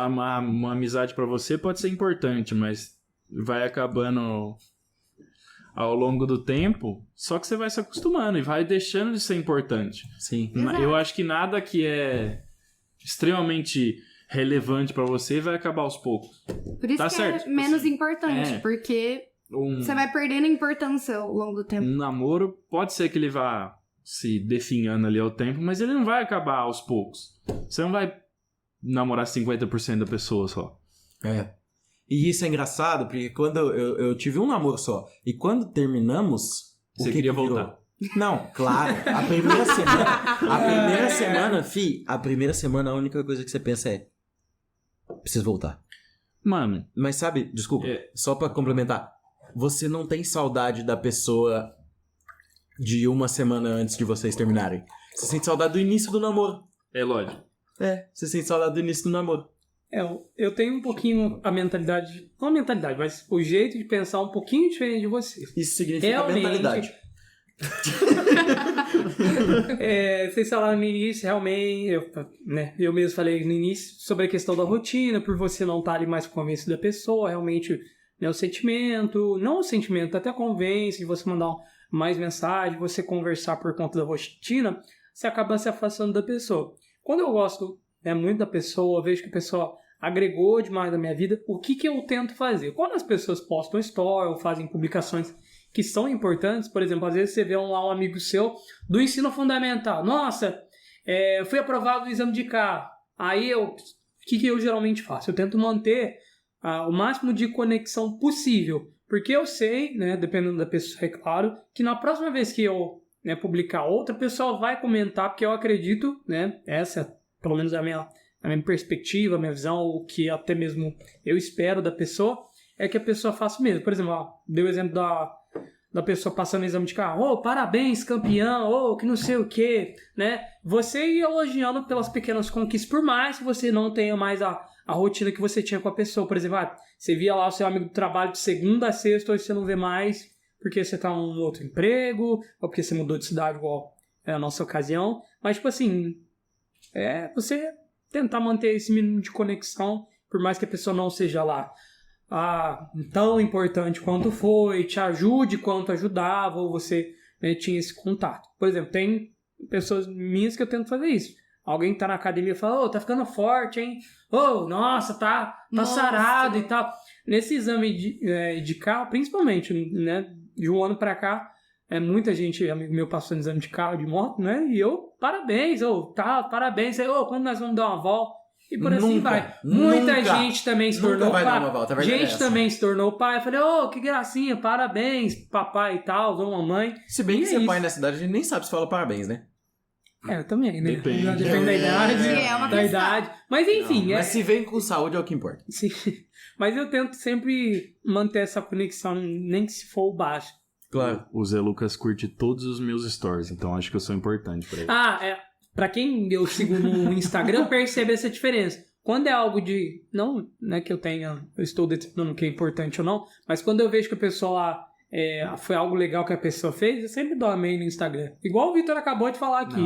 uma amizade pra você pode ser importante, mas vai acabando ao longo do tempo, só que você vai se acostumando e vai deixando de ser importante. Sim. Exato. Eu acho que nada que é extremamente relevante pra você vai acabar aos poucos. Por isso Tá que certo, é menos assim, importante, porque você vai perdendo importância ao longo do tempo. Um namoro pode ser que ele vá se definhando ali ao tempo, mas ele não vai acabar aos poucos. Você não vai namorar 50% da pessoa só. E isso é engraçado, porque quando eu tive um namoro só, e quando terminamos... Você queria voltar? Não, claro. A primeira semana, a única coisa que você pensa é... Preciso voltar. Mano... Mas sabe, desculpa, só pra complementar. Você não tem saudade da pessoa de uma semana antes de vocês terminarem. Você sente saudade do início do namoro. É lógico. Você sente saudade do início do namoro. Eu tenho um pouquinho a mentalidade... Não a mentalidade, mas o jeito de pensar um pouquinho diferente de vocês. Isso significa Realmente, mentalidade. Vocês falaram no início, realmente, eu mesmo falei no início sobre a questão da rotina, por você não estar ali mais convencido da pessoa, realmente, né, o sentimento, não o sentimento, até convence de você mandar mais mensagem, você conversar por conta da rotina, você acaba se afastando da pessoa. Quando eu gosto muito da pessoa, vejo que a pessoa agregou demais na minha vida, o que eu tento fazer? Quando as pessoas postam story ou fazem publicações que são importantes, por exemplo, às vezes você vê um amigo seu do ensino fundamental. Nossa, fui aprovado no exame de carro. Aí o que eu geralmente faço? Eu tento manter o máximo de conexão possível. Porque eu sei, né, dependendo da pessoa, é claro, que na próxima vez que eu publicar outra, pessoa vai comentar, porque eu acredito, né, essa, pelo menos a minha perspectiva, a minha visão, o que até mesmo eu espero da pessoa, é que a pessoa faça o mesmo. Por exemplo, deu o exemplo da pessoa passando no exame de carro, parabéns, campeão, que não sei o que, né? Você ir elogiando pelas pequenas conquistas, por mais que você não tenha mais a rotina que você tinha com a pessoa. Por exemplo, você via lá o seu amigo do trabalho de segunda a sexta, hoje você não vê mais porque você tá em um outro emprego, ou porque você mudou de cidade, igual é a nossa ocasião. Mas, tipo assim, você tentar manter esse mínimo de conexão, por mais que a pessoa não seja lá tão importante quanto foi, te ajude quanto ajudava, ou você tinha esse contato. Por exemplo, tem pessoas minhas que eu tento fazer isso. alguém que tá na academia fala, ô, tá ficando forte, hein? Ô, nossa, tá sarado e tal. Nesse exame de carro, principalmente, né, de um ano pra cá, muita gente, amigo meu, passou no exame de carro, de moto, né? E eu, parabéns, parabéns. Aí, quando nós vamos dar uma volta? E por assim vai. Muita gente também se tornou pai. Gente também se tornou pai. Eu falei, que gracinha, parabéns, papai e tal, ou mamãe. Se bem que ser pai nessa idade, a gente nem sabe se fala parabéns, né? Também, né? Depende da idade. Da idade. Mas enfim. Mas se vem com saúde é o que importa. Sim. Mas eu tento sempre manter essa conexão, nem que se for baixo. Claro. O Zé Lucas curte todos os meus stories, então acho que eu sou importante pra ele. Pra quem eu sigo no Instagram, percebe essa diferença. Quando é algo de... Não que eu estou determinando o que é importante ou não, mas quando eu vejo que a pessoa foi algo legal que a pessoa fez, eu sempre dou amém no Instagram. Igual o Vitor acabou de falar aqui.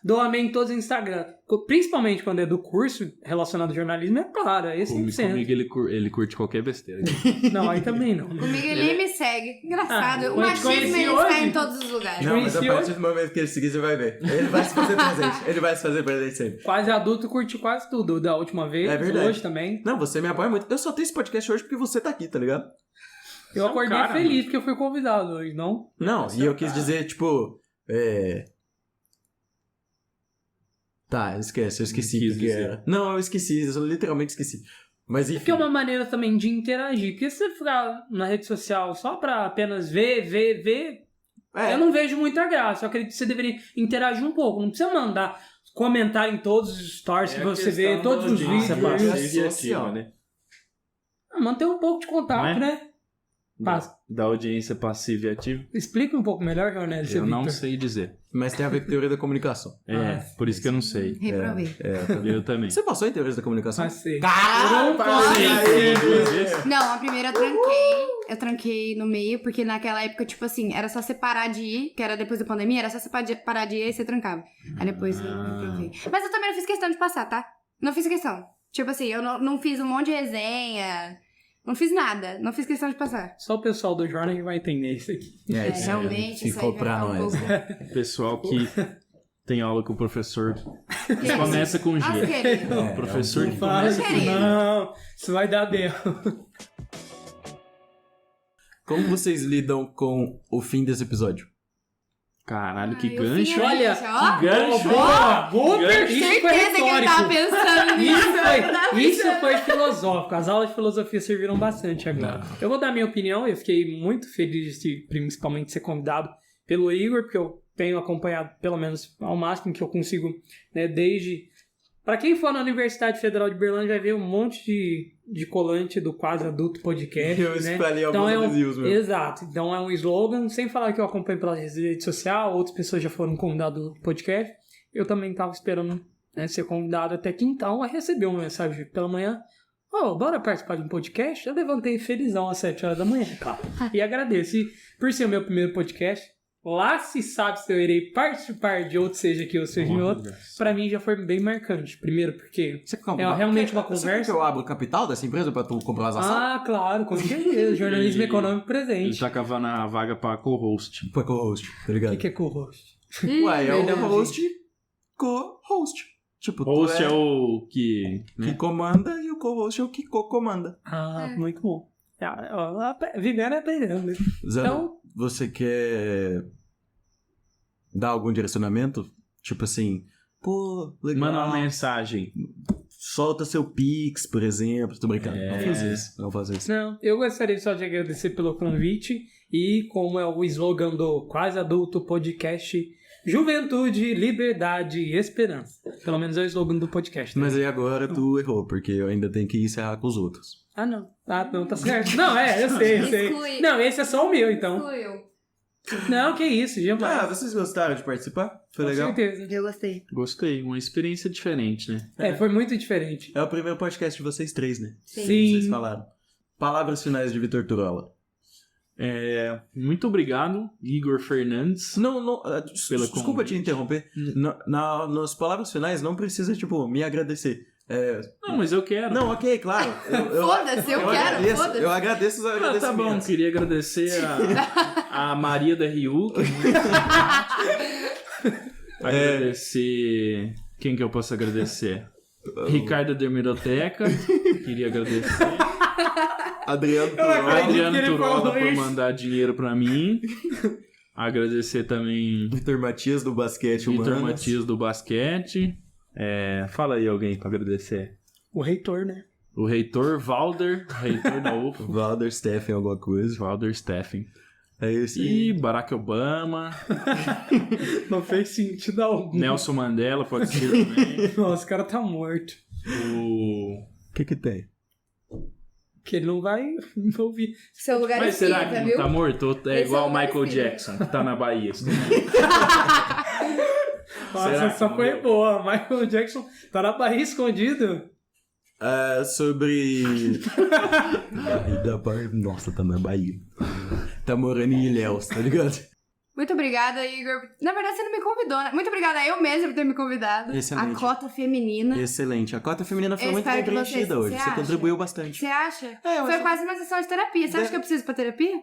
Dou amém em todos os Instagram. Principalmente quando é do curso relacionado ao jornalismo, é claro. Aí 100%. Comigo ele curte qualquer besteira. Não, aí também não. Comigo ele nem me segue. Engraçado. O machismo ele está em todos os lugares. Não, mas a partir do momento que ele seguir, você vai ver. Ele vai se fazer presente. Ele vai se fazer presente sempre. Quase adulto curte quase tudo da última vez. É verdade. Hoje também. Não, você me apoia muito. Eu só tenho esse podcast hoje porque você tá aqui, tá ligado? Eu acordei feliz porque eu fui convidado hoje, não? Não, e eu quis dizer, tipo... Tá, esquece, eu esqueci o que era. Não, eu esqueci, eu literalmente esqueci. Mas enfim. Porque é uma maneira também de interagir. Porque se você ficar na rede social só pra apenas ver... Eu não vejo muita graça. Eu acredito que você deveria interagir um pouco. Não precisa mandar comentar em todos os stories que você vê, todos os vídeos. Social, né? Manter um pouco de contato, né? Da audiência passiva e ativa. Explica um pouco melhor, Jornal. Eu não sei dizer. Mas tem a ver com teoria da comunicação. Por isso que eu não sei. Reprovei. Eu também. Você passou em teorias da comunicação? Passei. Não, a primeira eu tranquei no meio, porque naquela época, tipo assim, era só você parar de ir, que era depois da pandemia, era só você parar de ir e você trancava. Aí depois eu reprovei. Mas eu também não fiz questão de passar, tá? Não fiz questão. Tipo assim, eu não fiz um monte de resenha... Não fiz nada, não fiz questão de passar. Só o pessoal do jornal que vai entender isso aqui. Realmente, isso ficou pra nós. Pessoal que tem aula com o professor. Isso começa com G. O professor que começa com G. Não, isso vai dar bem. Como vocês lidam com o fim desse episódio? Caralho, que gancho. Olha, que gancho. Boa, certeza que ele tava pensando nisso. Isso foi filosófico. As aulas de filosofia serviram bastante agora. Não. Eu vou dar minha opinião. Eu fiquei muito feliz de, principalmente, ser convidado pelo Igor, porque eu tenho acompanhado, pelo menos, ao máximo que eu consigo, né, desde... Pra quem for na Universidade Federal de Berlândia, vai ver um monte de colante do Quase Adulto Podcast. Eu espalhei alguns adesivos, meu. Exato. Então é um slogan, sem falar que eu acompanho pela rede social, outras pessoas já foram convidadas do podcast. Eu também estava esperando, né, ser convidado até que então, aí recebi uma mensagem pela manhã. Bora participar de um podcast? Eu levantei felizão às 7 horas da manhã, claro. E agradeço. E por ser o meu primeiro podcast, lá se sabe se eu irei participar de outro, seja aqui ou seja em outro. Pra mim já foi bem marcante. Primeiro porque é realmente uma conversa. Você quer que eu abra o capital dessa empresa pra tu comprar as ações? Ah, claro, com certeza. Jornalismo econômico presente. Ele tá cavando a vaga pra co-host. Pra co-host, tá ligado? O que é co-host? Ué, é o host, co-host. Tipo, Host é o que... que comanda e o co-host é o que co-comanda. Muito bom. Vivendo e aprendendo. Zano, Então, você quer dar algum direcionamento? Tipo assim, pô, legal. Manda uma mensagem. Solta seu Pix, por exemplo. Tô brincando. Não fazer isso. Não, eu gostaria só de agradecer pelo convite e como é o slogan do Quase Adulto Podcast, Juventude, Liberdade e Esperança. Pelo menos é o slogan do podcast. Né? Mas aí agora tu errou, porque eu ainda tenho que encerrar com os outros. Não, tá certo. Não, eu sei. Exclui. Não, esse é só o meu, então. Excluiu. Não, que isso, jamais. Vocês gostaram de participar? Foi legal? Com certeza. Eu gostei. Gostei, uma experiência diferente, né? Foi muito diferente. É o primeiro podcast de vocês três, né? Sim. Vocês falaram. Palavras finais de Vitor Turola. Muito obrigado, Igor Fernandes. Desculpa te interromper. Nas palavras finais não precisa, me agradecer. Não, mas eu quero. Não, ok, claro. Foda-se, eu quero, foda-se. Eu agradeço os agradecimentos. Tá bom, queria agradecer a Maria da Rio. Agradecer Quem que eu posso agradecer? Ricardo da Hemeroteca, queria agradecer. Adriano Eu acredito que Adriano ele Turola falou por isso. mandar dinheiro pra mim. Agradecer também Vitor Matias do basquete Vitor Humanas. Matias do basquete. Fala aí alguém pra agradecer. O reitor, né? O reitor Valder, reitor da UFO. Valder Steffen, alguma coisa. Valder Steffen. É isso E aí. Barack Obama, Não fez sentido algum. Nelson Mandela, pode ser também. Nossa, o cara tá morto. O... O que tem? Que ele não vai ouvir. Seu lugar Mas será espírita, que viu? não tá morto? Ou é Esse igual é o o lugar Michael espírita. Jackson, que tá na Bahia. Nossa, Será essa que foi não? boa. Michael Jackson tá na barriga escondido. Sobre... da Bahia. Nossa, tá na Bahia. Tá morando em Ilhéus, tá ligado? Muito obrigada, Igor. Na verdade, você não me convidou, né? Muito obrigada eu mesma por ter me convidado. Excelente. A cota feminina. Excelente. A cota feminina foi Eu muito espero bem que você- preenchida hoje. você Você acha? contribuiu bastante. Você acha? Eu Foi acho- quase uma sessão de terapia. Você acha que eu preciso ir pra terapia?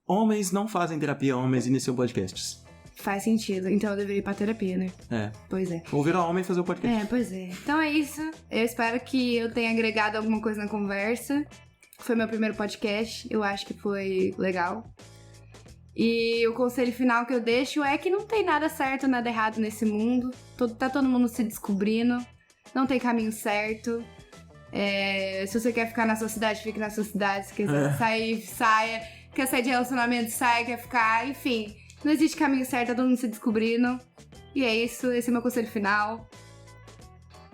Homens não fazem terapia, homens iniciam podcasts. Faz sentido. Então eu deveria ir pra terapia, né? É. Pois é. Ouvir a homem fazer o podcast. É, pois é. Então é isso. Eu espero que eu tenha agregado alguma coisa na conversa. Foi meu primeiro podcast. Eu acho que foi legal. E o conselho final que eu deixo é que não tem nada certo, nada errado nesse mundo. Tá todo mundo se descobrindo. Não tem caminho certo. Se você quer ficar na sua cidade, fique na sua cidade. Se quer sair, saia. Quer sair de relacionamento, saia. Quer ficar, enfim. Não existe caminho certo, tá todo mundo se descobrindo. E é isso, esse é meu conselho final.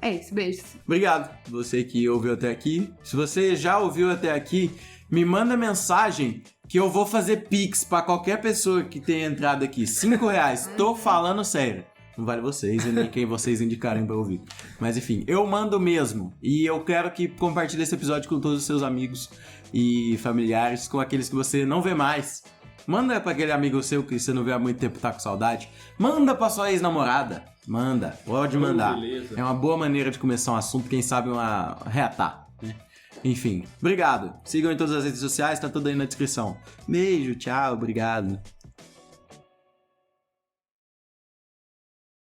É isso, beijos. Obrigado, você que ouviu até aqui. Se você já ouviu até aqui, me manda mensagem que eu vou fazer pix pra qualquer pessoa que tenha entrado aqui. R$5. Tô falando sério. Não vale vocês e nem quem vocês indicarem pra ouvir. Mas enfim, eu mando mesmo. E eu quero que compartilhe esse episódio com todos os seus amigos e familiares, com aqueles que você não vê mais. Manda pra aquele amigo seu que você não vê há muito tempo e tá com saudade. Manda pra sua ex-namorada. Manda, pode mandar. beleza. É uma boa maneira de começar um assunto, quem sabe uma reatar, né? Enfim, obrigado. Sigam em todas as redes sociais, tá tudo aí na descrição. Beijo, tchau, obrigado.